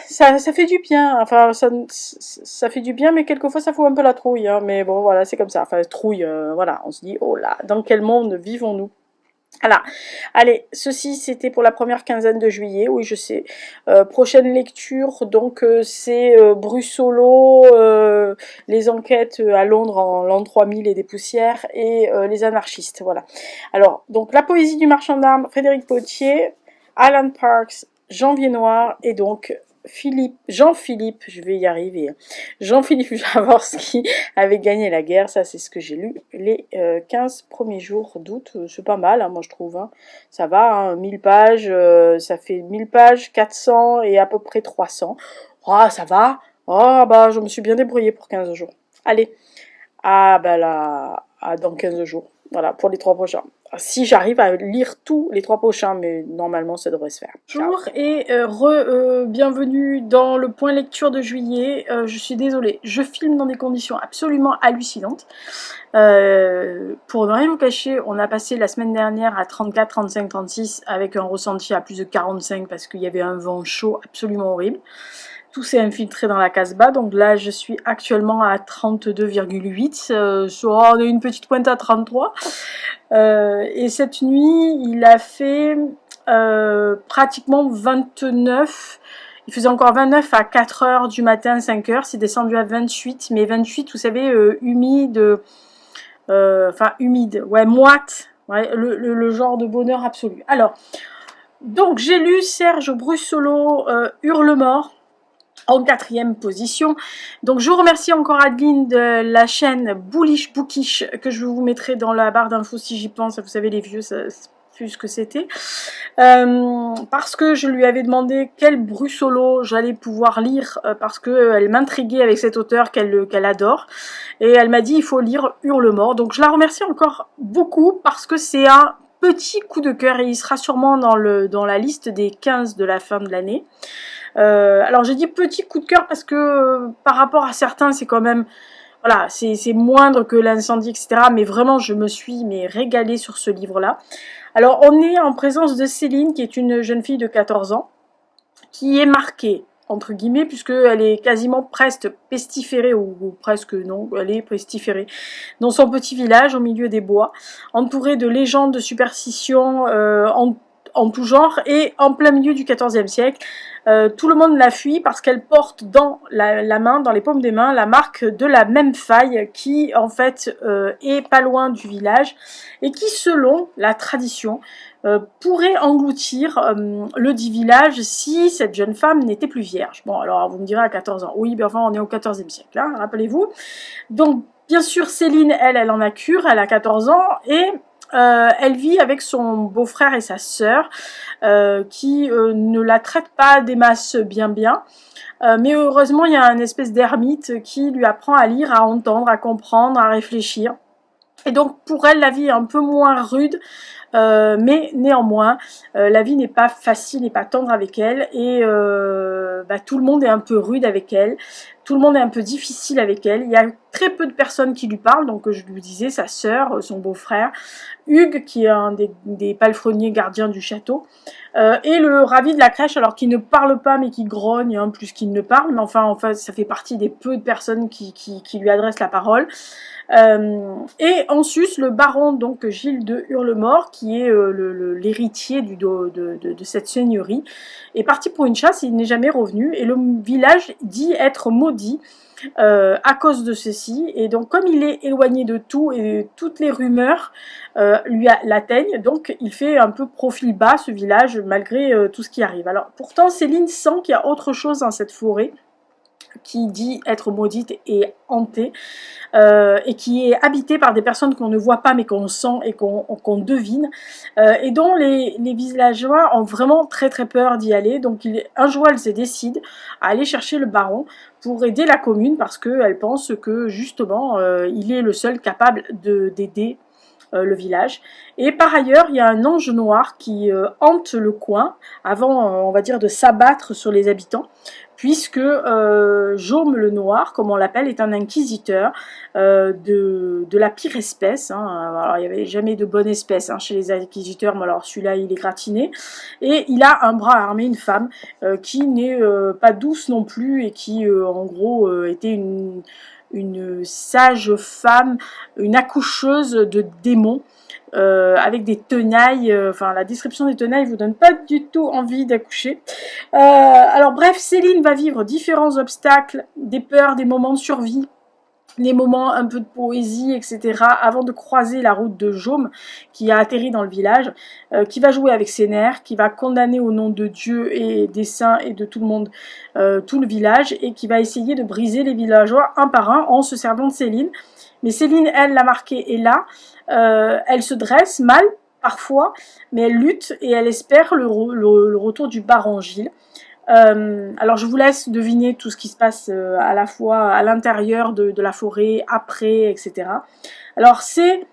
ça fait du bien, enfin ça fait du bien, mais quelquefois ça fout un peu la trouille, hein, mais bon voilà, c'est comme ça, enfin trouille, voilà, on se dit oh là, dans quel monde vivons-nous? Voilà, allez, ceci c'était pour la première quinzaine de juillet, oui je sais. Prochaine lecture, donc c'est Brussolo, les enquêtes à Londres en l'an 3000 et des poussières, et les anarchistes, voilà. Alors, donc la poésie du marchand d'armes, Frédéric Pottier, Alan Parks, Janvier Noir, et donc Jean-Philippe, je vais y arriver, Jean-Philippe Javorski avait gagné la guerre, ça c'est ce que j'ai lu les 15 premiers jours d'août, c'est pas mal, hein, moi je trouve, hein. Ça va, hein, 1000 pages, ça fait 1000 pages, 400 et à peu près 300, oh ça va, oh bah je me suis bien débrouillée pour 15 jours, allez, ah bah là, dans 15 jours, voilà, pour les 3 prochains. Si j'arrive à lire tous les 3 prochains, mais normalement ça devrait se faire. Bonjour et bienvenue dans le point lecture de juillet. Je suis désolée, je filme dans des conditions absolument hallucinantes. Pour ne rien vous cacher, on a passé la semaine dernière à 34, 35, 36 avec un ressenti à plus de 45 parce qu'il y avait un vent chaud absolument horrible. Tout s'est infiltré dans la Casbah, donc là je suis actuellement à 32,8, on a une petite pointe à 33, et cette nuit il a fait pratiquement 29, il faisait encore 29 à 4h du matin, 5h, c'est descendu à 28, mais 28 vous savez, humide, ouais, moite, ouais, le genre de bonheur absolu. Alors, donc j'ai lu Serge Brussolo, Hurlemort, en 4e position. Donc je vous remercie encore Adeline de la chaîne Bullish Bookish que je vous mettrai dans la barre d'infos si j'y pense. Vous savez les vieux, vu ce que c'était, parce que je lui avais demandé quel Brussolo j'allais pouvoir lire, parce qu'elle m'intriguait avec cet auteur qu'elle adore, et elle m'a dit il faut lire Hurlemort. Donc je la remercie encore beaucoup parce que c'est un petit coup de cœur et il sera sûrement dans la liste des 15 de la fin de l'année. Alors j'ai dit petit coup de cœur parce que par rapport à certains c'est quand même, voilà, c'est moindre que l'incendie, etc. Mais vraiment je me suis régalée sur ce livre-là. Alors on est en présence de Céline qui est une jeune fille de 14 ans qui est marquée entre guillemets, puisqu'elle est quasiment presque pestiférée, ou presque non, elle est pestiférée, dans son petit village au milieu des bois, entourée de légendes, de superstitions en tout genre, et en plein milieu du XIVe siècle. Tout le monde la fuit parce qu'elle porte dans la main, dans les paumes des mains, la marque de la même faille qui en fait est pas loin du village et qui, selon la tradition, pourrait engloutir le dit village si cette jeune femme n'était plus vierge. Bon, alors vous me direz à 14 ans, oui, mais enfin on est au XIVe siècle, hein, rappelez-vous. Donc bien sûr Céline, elle en a cure, elle a 14 ans et elle vit avec son beau-frère et sa sœur qui ne la traitent pas des masses bien, mais heureusement il y a une espèce d'ermite qui lui apprend à lire, à entendre, à comprendre, à réfléchir. Et donc pour elle la vie est un peu moins rude, mais néanmoins la vie n'est pas facile et pas tendre avec elle, et tout le monde est un peu rude avec elle, tout le monde est un peu difficile avec elle. Il y a très peu de personnes qui lui parlent, donc je lui disais sa sœur, son beau-frère, Hugues qui est un des palefreniers gardiens du château, et le ravi de la crèche, alors qui ne parle pas mais qui grogne hein, plus qu'il ne parle, mais enfin ça fait partie des peu de personnes qui lui adressent la parole. Et en sus le baron donc Gilles de Hurlemort, qui est l'héritier de cette seigneurie, est parti pour une chasse et il n'est jamais revenu, et le village dit être maudit à cause de ceci, et donc comme il est éloigné de tout et toutes les rumeurs l'atteignent, donc il fait un peu profil bas ce village malgré tout ce qui arrive. Alors pourtant Céline sent qu'il y a autre chose dans cette forêt qui dit être maudite et hantée, et qui est habitée par des personnes qu'on ne voit pas mais qu'on sent et qu'on devine, et dont les villageois ont vraiment très très peur d'y aller. Donc un jour elle se décide à aller chercher le baron pour aider la commune, parce qu'elle pense que justement il est le seul capable d'aider le village. Et par ailleurs il y a un ange noir qui hante le coin avant on va dire de s'abattre sur les habitants, puisque Jaume le Noir, comme on l'appelle, est un inquisiteur de la pire espèce. Hein. Alors, il n'y avait jamais de bonne espèce hein, chez les inquisiteurs, mais alors celui-là, il est gratiné. Et il a un bras armé, une femme, qui n'est pas douce non plus, et qui, en gros, était une sage femme, une accoucheuse de démons. Avec des tenailles, enfin la description des tenailles vous donne pas du tout envie d'accoucher. Alors bref, Céline va vivre différents obstacles, des peurs, des moments de survie, des moments un peu de poésie, etc. avant de croiser la route de Jaume qui a atterri dans le village, qui va jouer avec ses nerfs, qui va condamner au nom de Dieu et des saints et de tout le monde tout le village, et qui va essayer de briser les villageois un par un en se servant de Céline. Mais Céline, elle, la marquée est là. Elle se dresse mal parfois, mais elle lutte et elle espère le retour du baron Gilles. Alors je vous laisse deviner tout ce qui se passe à la fois à l'intérieur de la forêt, après, etc. Alors c'est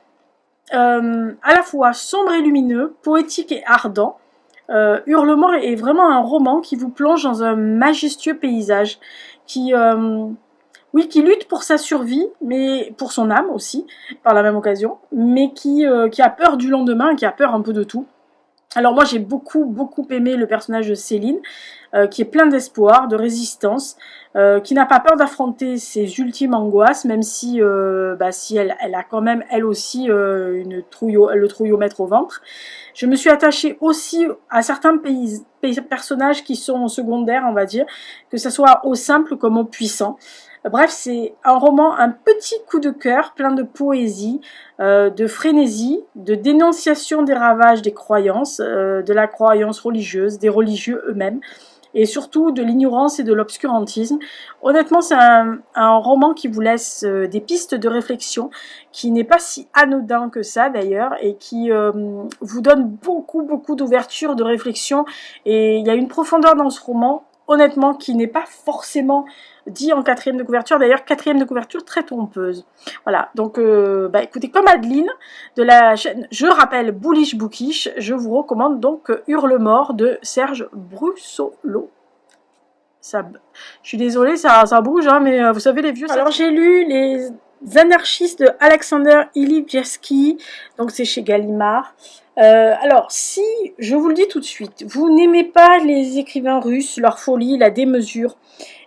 à la fois sombre et lumineux, poétique et ardent. Hurlemort est vraiment un roman qui vous plonge dans un majestueux paysage qui lutte pour sa survie, mais pour son âme aussi, par la même occasion, mais qui a peur du lendemain, qui a peur un peu de tout. Alors moi j'ai beaucoup aimé le personnage de Céline, qui est plein d'espoir, de résistance, qui n'a pas peur d'affronter ses ultimes angoisses, même si, si elle a quand même elle aussi le trouillomètre au ventre. Je me suis attachée aussi à certains personnages qui sont secondaires, on va dire, que ce soit au simple comme au puissant. Bref, c'est un roman, un petit coup de cœur, plein de poésie, de frénésie, de dénonciation des ravages des croyances, de la croyance religieuse, des religieux eux-mêmes. et surtout de l'ignorance et de l'obscurantisme. Honnêtement, c'est un roman qui vous laisse des pistes de réflexion, qui n'est pas si anodin que ça d'ailleurs, et qui vous donne beaucoup d'ouverture, de réflexion, et il y a une profondeur dans ce roman, honnêtement, qui n'est pas forcément dit en quatrième de couverture, d'ailleurs quatrième de couverture très trompeuse. Voilà, donc écoutez, comme Adeline de la chaîne, je rappelle Bullish Bookish, je vous recommande donc Hurlemort de Serge Brussolo. Ça, je suis désolée, ça bouge, hein, mais vous savez les vieux. Alors j'ai lu les Anarchistes de Alexander Ilivieski, donc c'est chez Gallimard. Alors, si, je vous le dis tout de suite, vous n'aimez pas les écrivains russes, leur folie, la démesure,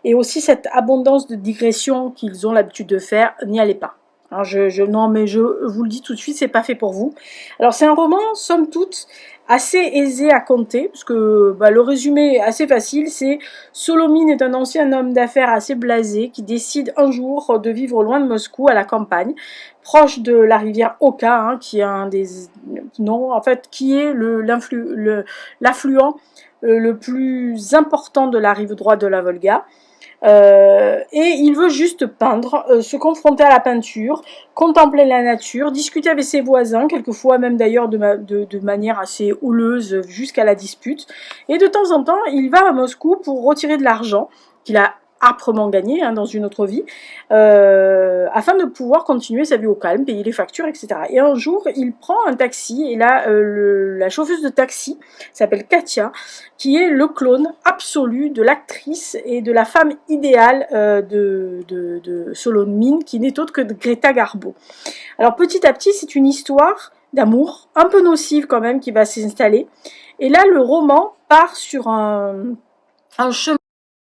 et aussi cette abondance de digressions qu'ils ont l'habitude de faire, n'y allez pas. Alors non, mais je vous le dis tout de suite, c'est pas fait pour vous. Alors c'est un roman, somme toute, assez aisé à compter, parce que le résumé est assez facile, c'est Solomine est un ancien homme d'affaires assez blasé qui décide un jour de vivre loin de Moscou, à la campagne, proche de la rivière Oka, hein, qui est un des non, en fait, qui est l'affluent le plus important de la rive droite de la Volga. Et il veut juste peindre, se confronter à la peinture, contempler la nature, discuter avec ses voisins, quelquefois même d'ailleurs de manière assez houleuse jusqu'à la dispute. Et de temps en temps, il va à Moscou pour retirer de l'argent qu'il a âprement gagné dans une autre vie, afin de pouvoir continuer sa vie au calme, payer les factures, etc. Et un jour, il prend un taxi, et là, la chauffeuse de taxi s'appelle Katia, qui est le clone absolu de l'actrice et de la femme idéale de Solomine, qui n'est autre que Greta Garbo. Alors petit à petit, c'est une histoire d'amour, un peu nocive quand même, qui va s'installer. Et là, le roman part sur un chemin,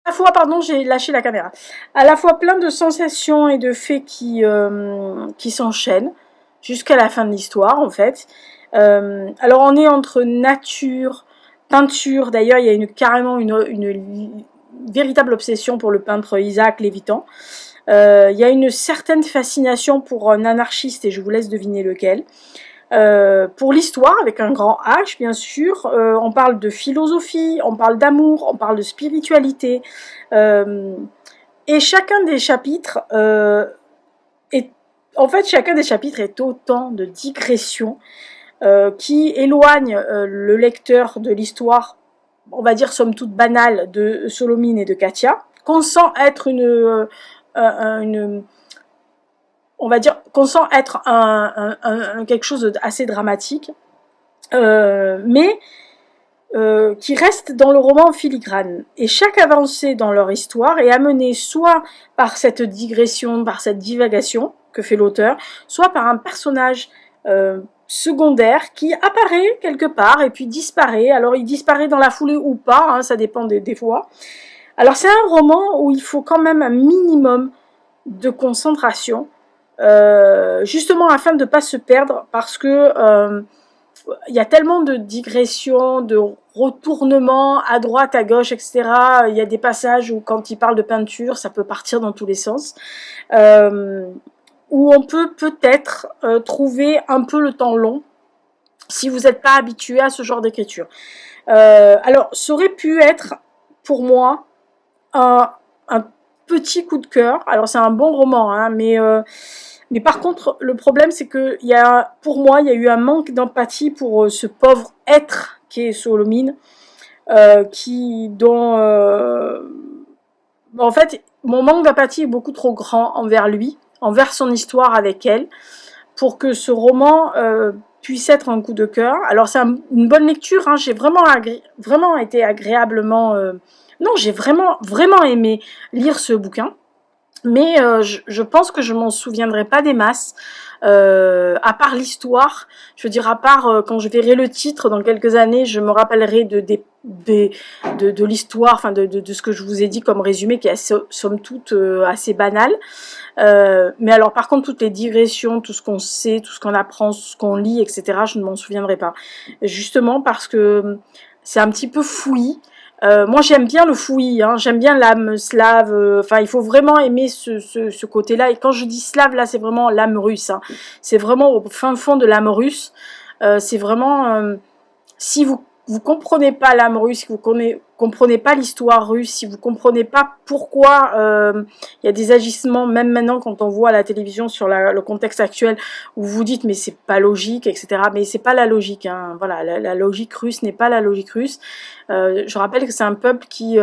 à la fois, pardon, j'ai lâché la caméra, à la fois plein de sensations et de faits qui s'enchaînent jusqu'à la fin de l'histoire, en fait. Alors on est entre nature, peinture, d'ailleurs il y a carrément une véritable obsession pour le peintre Isaac Lévitan. Il y a une certaine fascination pour un anarchiste, et je vous laisse deviner lequel. Pour l'histoire, avec un grand H, bien sûr, on parle de philosophie, on parle d'amour, on parle de spiritualité, et chacun des chapitres chacun des chapitres est autant de digressions qui éloignent le lecteur de l'histoire, on va dire somme toute banale, de Solomine et de Katia, qu'on sent être on va dire qu'on sent être quelque chose d'assez dramatique, mais qui reste dans le roman en filigrane. Et chaque avancée dans leur histoire est amenée soit par cette digression, par cette divagation que fait l'auteur, soit par un personnage secondaire qui apparaît quelque part et puis disparaît. Alors il disparaît dans la foulée ou pas, ça dépend des fois. Alors c'est un roman où il faut quand même un minimum de concentration, justement afin de ne pas se perdre, parce que il y a tellement de digressions, de retournements à droite, à gauche, etc. Il y a des passages où quand il parle de peinture, ça peut partir dans tous les sens, où on peut peut-être trouver un peu le temps long, si vous n'êtes pas habitué à ce genre d'écriture. Alors, ça aurait pu être, pour moi, un petit coup de cœur. Alors, c'est un bon roman, mais par contre, le problème, c'est que pour moi, il y a eu un manque d'empathie pour ce pauvre être qui est Solomine, en fait, mon manque d'empathie est beaucoup trop grand envers lui, envers son histoire avec elle, pour que ce roman puisse être un coup de cœur. Alors c'est une bonne lecture, j'ai vraiment été agréablement... Non, j'ai vraiment aimé lire ce bouquin, mais je pense que je m'en souviendrai pas des masses, à part l'histoire. Je veux dire, à part quand je verrai le titre dans quelques années, je me rappellerai de l'histoire, enfin de ce que je vous ai dit comme résumé, qui est somme toute assez banal. Mais alors par contre, toutes les digressions, tout ce qu'on sait, tout ce qu'on apprend, tout ce qu'on lit, etc., je ne m'en souviendrai pas. Justement parce que c'est un petit peu fouillis. Moi j'aime bien le fouillis, j'aime bien l'âme slave, il faut vraiment aimer ce côté-là, et quand je dis slave, là c'est vraiment l'âme russe, c'est vraiment au fin fond de l'âme russe, c'est vraiment, si vous vous comprenez pas l'âme russe, si vous comprenez pas l'histoire russe, si vous comprenez pas pourquoi il y a des agissements, même maintenant quand on voit à la télévision sur le contexte actuel, où vous vous dites mais c'est pas logique, etc. Mais c'est pas la logique, hein. Voilà, la logique russe n'est pas la logique russe. Je rappelle que c'est un peuple qui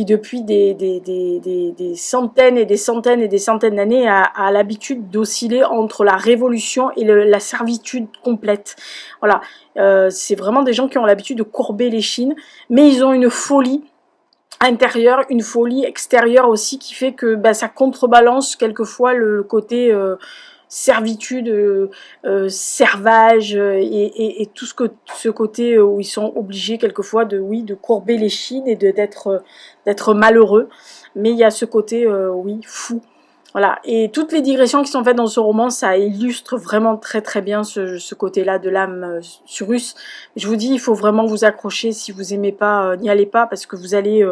depuis des centaines et des centaines et des centaines d'années a l'habitude d'osciller entre la révolution et la servitude complète. Voilà, c'est vraiment des gens qui ont l'habitude de courber les chines, mais ils ont une folie intérieure, une folie extérieure aussi qui fait que ça contrebalance quelquefois le côté servitude, servage et tout ce côté où ils sont obligés quelquefois de courber les chines et d'être malheureux. Mais il y a ce côté, oui, fou. Voilà. Et toutes les digressions qui sont faites dans ce roman, ça illustre vraiment très très bien ce côté-là de l'âme russe. Je vous dis, il faut vraiment vous accrocher. Si vous aimez pas, n'y allez pas parce que vous allez,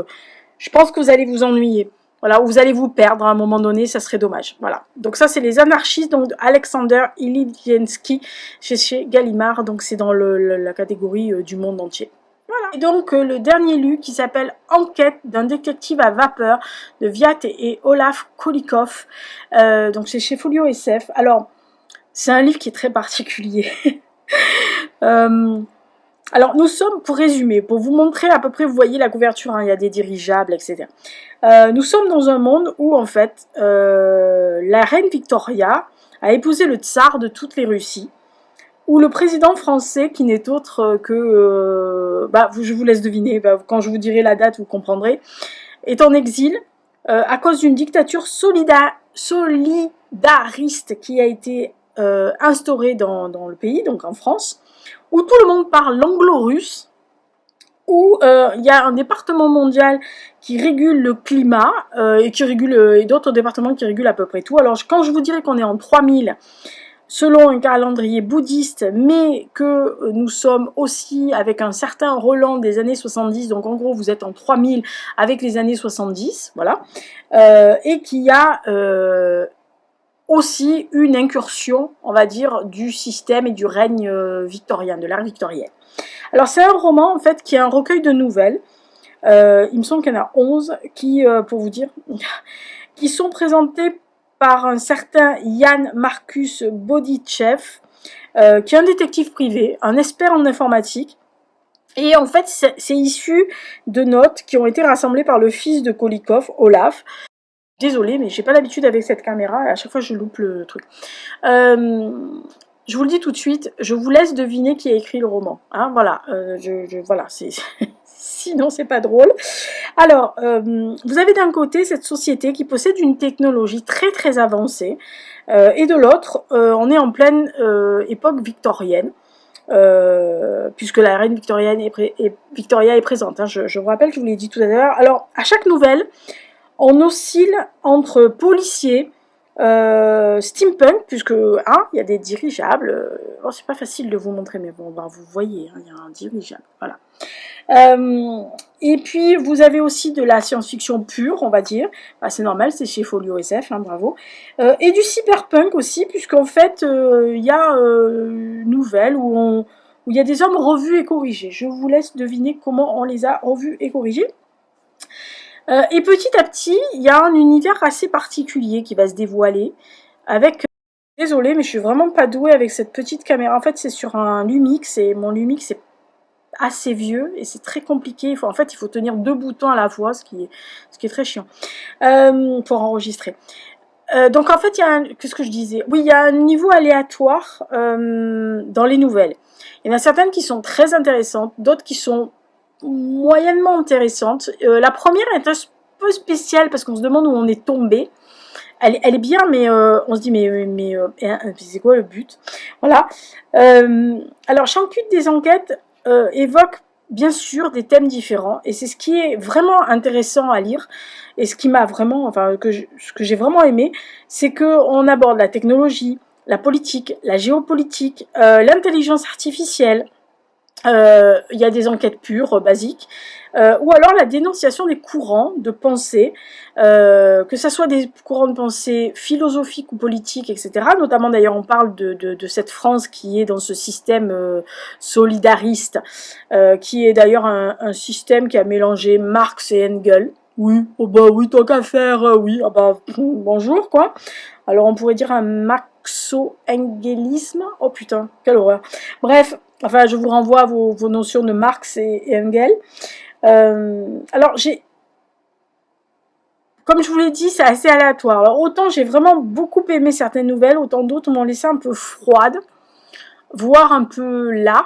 je pense que vous allez vous ennuyer. Voilà, où vous allez vous perdre à un moment donné, ça serait dommage. Voilà. Donc ça, c'est Les Anarchistes, donc Alexander Iliviensky, chez Gallimard. Donc c'est dans la catégorie du monde entier. Voilà. Et donc le dernier lu qui s'appelle Enquête d'un détective à vapeur de Viat et Olaf Kolikov. Donc c'est chez Folio SF. Alors, c'est un livre qui est très particulier. Alors, nous sommes, pour résumer, pour vous montrer à peu près, vous voyez la couverture, hein, il y a des dirigeables, etc. Nous sommes dans un monde où, en fait, la reine Victoria a épousé le tsar de toutes les Russies, où le président français, qui n'est autre que... je vous laisse deviner, quand je vous dirai la date, vous comprendrez, est en exil à cause d'une dictature solidariste qui a été instaurée dans le pays, donc en France, où tout le monde parle l'anglo-russe, où il y a un département mondial qui régule le climat et d'autres départements qui régulent à peu près tout. Alors quand je vous dirais qu'on est en 3000 selon un calendrier bouddhiste, mais que nous sommes aussi avec un certain Roland des années 70, donc en gros vous êtes en 3000 avec les années 70, voilà, et qu'il y a aussi une incursion, on va dire, du système et du règne victorien, de l'ère victorienne. Alors c'est un roman en fait qui est un recueil de nouvelles, il me semble qu'il y en a 11 qui, pour vous dire, qui sont présentées par un certain Jan Markus Bodichev, qui est un détective privé, un expert en informatique. Et en fait, c'est issu de notes qui ont été rassemblées par le fils de Kolikov, Olaf. Désolée, mais j'ai pas l'habitude avec cette caméra, et à chaque fois je loupe le truc. Je vous le dis tout de suite, je vous laisse deviner qui a écrit le roman. Hein, voilà, voilà, c'est... Sinon c'est pas drôle. Alors, vous avez d'un côté cette société qui possède une technologie très très avancée, et de l'autre, on est en pleine époque victorienne, puisque la reine Victoria est présente. Hein, je vous rappelle, je vous l'ai dit tout à l'heure. Alors, à chaque nouvelle, on oscille entre policiers, steampunk, puisque il y a des dirigeables. C'est pas facile de vous montrer, mais bon, vous voyez, il y a un dirigeable. Voilà. Et puis vous avez aussi de la science-fiction pure, on va dire. C'est normal, c'est chez Folio SF, hein, bravo. Et du cyberpunk aussi, puisqu'en fait, il y a une nouvelle où il y a des hommes revus et corrigés. Je vous laisse deviner comment on les a revus et corrigés. Et petit à petit, il y a un univers assez particulier qui va se dévoiler avec... Désolée, mais je suis vraiment pas douée avec cette petite caméra. En fait, c'est sur un Lumix et mon Lumix est assez vieux et c'est très compliqué. En fait, il faut tenir 2 boutons à la fois, ce qui est très chiant pour enregistrer. Donc en fait, qu'est-ce que je disais? Oui, il y a un niveau aléatoire dans les nouvelles. Il y en a certaines qui sont très intéressantes, d'autres qui sont moyennement intéressantes. La première est un peu spéciale parce qu'on se demande où on est tombé. Elle est bien, mais on se dit mais c'est quoi le but? Voilà. Alors, Chancute des enquêtes évoque bien sûr des thèmes différents et c'est ce qui est vraiment intéressant à lire et ce qui m'a vraiment, ce que j'ai vraiment aimé, c'est que on aborde la technologie, la politique, la géopolitique, l'intelligence artificielle, Il y a des enquêtes pures, basiques, ou alors la dénonciation des courants de pensée, que ce soit des courants de pensée philosophiques ou politiques, etc. Notamment d'ailleurs on parle de cette France qui est dans ce système solidariste, qui est d'ailleurs un système qui a mélangé Marx et Engels. Oui, oh bah oui, tant qu'à faire, oui, ah bah bonjour quoi. Alors on pourrait dire un marxo-engelisme. Oh putain, quelle horreur. Bref, enfin je vous renvoie à vos notions de Marx et Engels. Alors comme je vous l'ai dit, c'est assez aléatoire. Alors autant j'ai vraiment beaucoup aimé certaines nouvelles, autant d'autres m'ont laissé un peu froide, voire un peu là.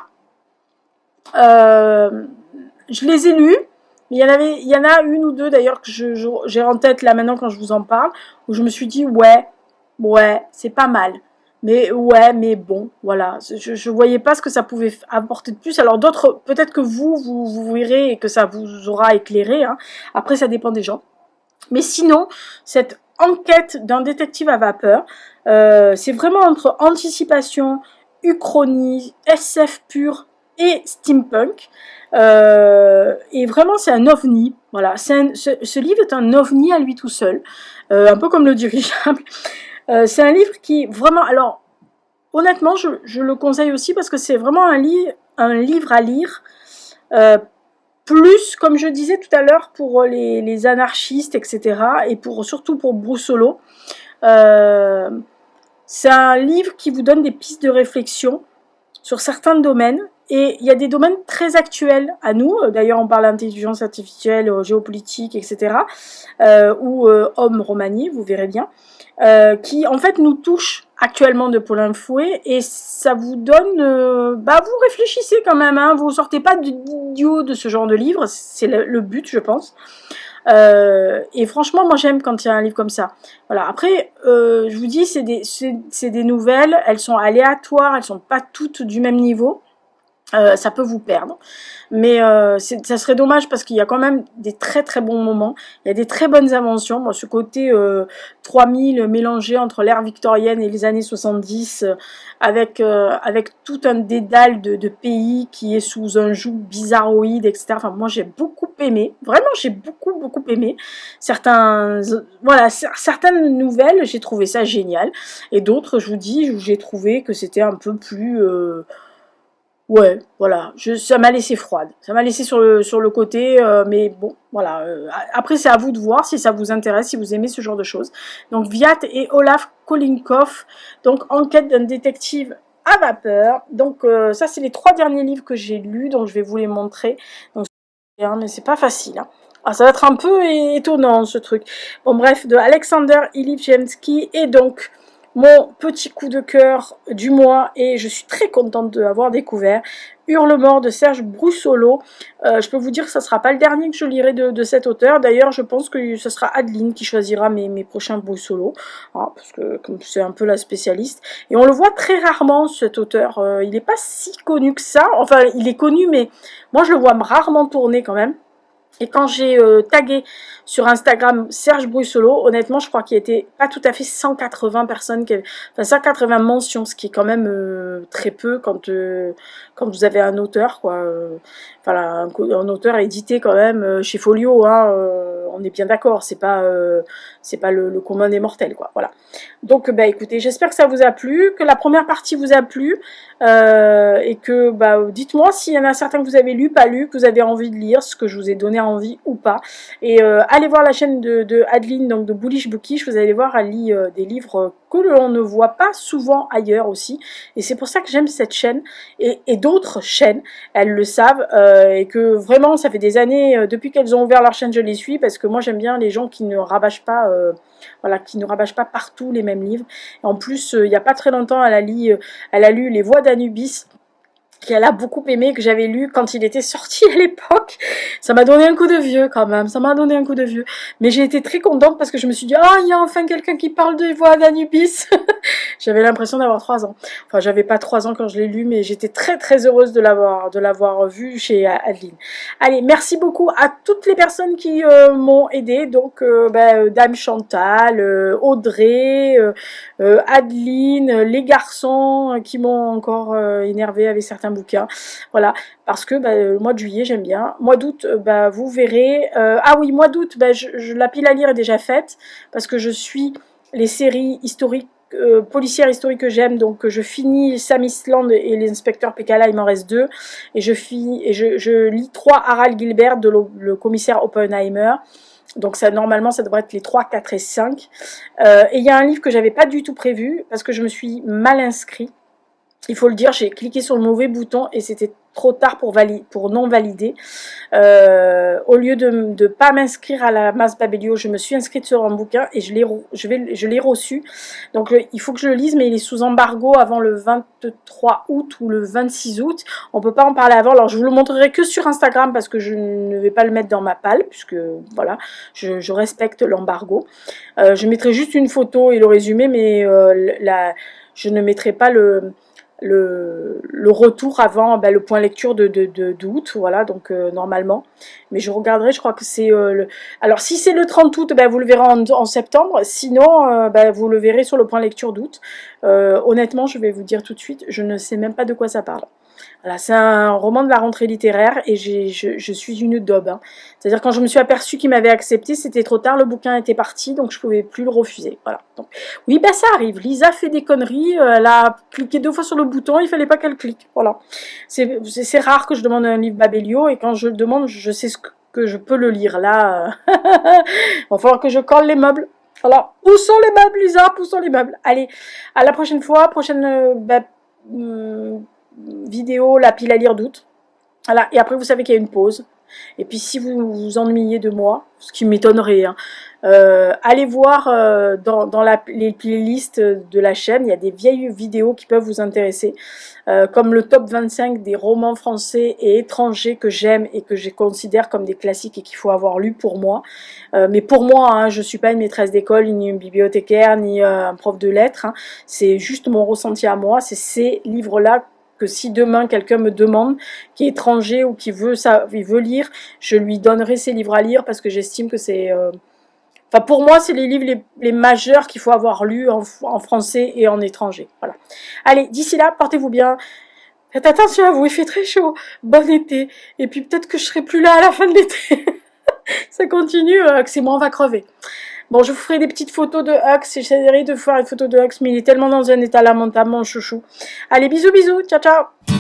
Je les ai lus. Il y en a une ou deux d'ailleurs que j'ai en tête là maintenant quand je vous en parle, où je me suis dit ouais, c'est pas mal. Mais ouais, mais bon, voilà. Je voyais pas ce que ça pouvait apporter de plus. Alors d'autres, peut-être que vous verrez et que ça vous aura éclairé. Hein. Après, ça dépend des gens. Mais sinon, cette enquête d'un détective à vapeur, c'est vraiment entre anticipation, uchronie, SF pur et steampunk. Et vraiment, c'est un ovni. Voilà, ce livre est un ovni à lui tout seul, un peu comme le dirigeable. C'est un livre qui vraiment, alors honnêtement, je le conseille aussi parce que c'est vraiment un livre à lire. Plus, comme je disais tout à l'heure, pour les anarchistes, etc. Et surtout pour Broussolo. C'est un livre qui vous donne des pistes de réflexion sur certains domaines. Et il y a des domaines très actuels à nous. D'ailleurs, on parle d'intelligence artificielle, géopolitique, etc. Ou Homme Romani, vous verrez bien. Qui, en fait, nous touchent actuellement de Pauline Fouet. Et ça vous donne... vous réfléchissez quand même. Hein, vous sortez pas d'idiot de ce genre de livre. C'est le but, je pense. Et franchement, moi j'aime quand il y a un livre comme ça. Voilà. Après, je vous dis, c'est des nouvelles. Elles sont aléatoires. Elles sont pas toutes du même niveau. Ça peut vous perdre, mais ça serait dommage parce qu'il y a quand même des très très bons moments, il y a des très bonnes inventions. Moi, ce côté 3000 mélangé entre l'ère victorienne et les années 70, avec tout un dédale de pays qui est sous un joug bizarroïde, etc. Enfin, moi j'ai beaucoup aimé, vraiment j'ai beaucoup aimé. Certaines nouvelles, j'ai trouvé ça génial, et d'autres, je vous dis, j'ai trouvé que c'était un peu plus... ouais, voilà, ça m'a laissé froide. Ça m'a laissé sur le côté, mais bon, voilà. Après, c'est à vous de voir si ça vous intéresse, si vous aimez ce genre de choses. Donc, Viat et Olaf Kolinkov, donc enquête d'un détective à vapeur. Donc, ça, c'est les 3 derniers livres que j'ai lus, donc je vais vous les montrer. Donc, mais c'est pas facile. Hein. Ah, ça va être un peu étonnant, ce truc. Bon, bref, de Alexander Ilivjensky et donc mon petit coup de cœur du mois, et je suis très contente de l'avoir découvert, Hurlemort de Serge Broussolo. Je peux vous dire que ça ne sera pas le dernier que je lirai de cet auteur. D'ailleurs, je pense que ce sera Adeline qui choisira mes prochains Broussolo, hein, parce que comme c'est un peu la spécialiste. Et on le voit très rarement, cet auteur. Il n'est pas si connu que ça. Enfin, il est connu, mais moi, je le vois rarement tourner quand même. Et quand j'ai tagué sur Instagram Serge Broussolo, honnêtement, je crois qu'il y était pas tout à fait 180 personnes, enfin 180 mentions, ce qui est quand même très peu quand vous avez un auteur, quoi. Voilà, un auteur édité quand même chez Folio, hein, on est bien d'accord, c'est pas le commun des mortels, quoi. Voilà. Donc, écoutez, j'espère que ça vous a plu, que la première partie vous a plu, et que, dites-moi s'il y en a certains que vous avez lu, pas lu, que vous avez envie de lire, ce que je vous ai donné envie ou pas. Et allez voir la chaîne de Adeline, donc de Bullish Bookish, vous allez voir, elle lit des livres que l'on ne voit pas souvent ailleurs aussi. Et c'est pour ça que j'aime cette chaîne et d'autres chaînes, elles le savent, et que vraiment, ça fait des années, depuis qu'elles ont ouvert leur chaîne, je les suis, parce que moi, j'aime bien les gens qui ne rabâchent pas... qui ne rabâchent pas partout les mêmes livres. Et en plus, il n'y a pas très longtemps, elle a lu Les Voix d'Anubis, qu'elle a beaucoup aimé, que j'avais lu quand il était sorti à l'époque. Ça m'a donné un coup de vieux quand même, ça m'a donné un coup de vieux. Mais j'ai été très contente parce que je me suis dit, il y a enfin quelqu'un qui parle des Voix d'Anubis. J'avais l'impression d'avoir 3 ans. Enfin, j'avais pas 3 ans quand je l'ai lu, mais j'étais très très heureuse de l'avoir vu chez Adeline. Allez, merci beaucoup à toutes les personnes qui m'ont aidé. Donc, Dame Chantal, Audrey, Adeline, les garçons qui m'ont encore énervé avec certains prochain bouquin. Voilà, parce que le mois de juillet, j'aime bien. Mois d'août, vous verrez. Ah oui, mois d'août, la pile à lire est déjà faite, parce que je suis les séries historiques, policières historiques que j'aime, donc je finis Sam Island et l'inspecteur Pekala, il m'en reste 2, et je lis 3 Harald Gilbert de le commissaire Oppenheimer. Donc ça, normalement, ça devrait être les 3, 4 et 5. Et il y a un livre que j'avais pas du tout prévu, parce que je me suis mal inscrit. Il faut le dire, j'ai cliqué sur le mauvais bouton et c'était trop tard pour non valider. Au lieu de ne pas m'inscrire à la masse Babelio, je me suis inscrite sur un bouquin et je l'ai reçu. Donc il faut que je le lise, mais il est sous embargo avant le 23 août ou le 26 août. On peut pas en parler avant. Alors je vous le montrerai que sur Instagram parce que je ne vais pas le mettre dans ma palle, puisque voilà, je respecte l'embargo. Je mettrai juste une photo et le résumé, mais je ne mettrai pas le retour avant le point lecture d'août, voilà, donc normalement. Mais je regarderai, je crois que c'est alors si c'est le 30 août, vous le verrez en septembre, sinon vous le verrez sur le point lecture d'août. Honnêtement, je vais vous dire tout de suite, je ne sais même pas de quoi ça parle. Voilà, c'est un roman de la rentrée littéraire et je suis une daube. Hein. C'est-à-dire quand je me suis aperçue qu'il m'avait accepté, c'était trop tard, le bouquin était parti, donc je pouvais plus le refuser. Voilà. Donc, oui, ça arrive. Lisa fait des conneries, elle a cliqué 2 fois sur le bouton, il fallait pas qu'elle clique. Voilà. C'est rare que je demande un livre Babelio et quand je le demande, je sais que je peux le lire. Là, il va falloir que je colle les meubles. Alors, où sont les meubles, Lisa? Où sont les meubles? Allez, à la prochaine fois, vidéo, la pile à lire d'août. Voilà, et après vous savez qu'il y a une pause. Et puis si vous vous ennuyez de moi, ce qui m'étonnerait, hein, allez voir dans les playlists de la chaîne, il y a des vieilles vidéos qui peuvent vous intéresser, comme le top 25 des romans français et étrangers que j'aime et que je considère comme des classiques et qu'il faut avoir lu pour moi. Mais pour moi, hein, je ne suis pas une maîtresse d'école, ni une bibliothécaire, ni un prof de lettres. Hein. C'est juste mon ressenti à moi, c'est ces livres-là que si demain quelqu'un me demande, qui est étranger ou qui veut lire, je lui donnerai ces livres à lire parce que j'estime que c'est... Enfin, pour moi, c'est les livres les majeurs qu'il faut avoir lus en français et en étranger. Voilà. Allez, d'ici là, portez-vous bien. Faites attention à vous, il fait très chaud. Bon été. Et puis peut-être que je serai plus là à la fin de l'été. Ça continue, que c'est moi, on va crever. Bon, je vous ferai des petites photos de Hux. J'essaierai de faire une photo de Hux, mais il est tellement dans un état lamentable, mon chouchou. Allez, bisous, bisous. Ciao, ciao.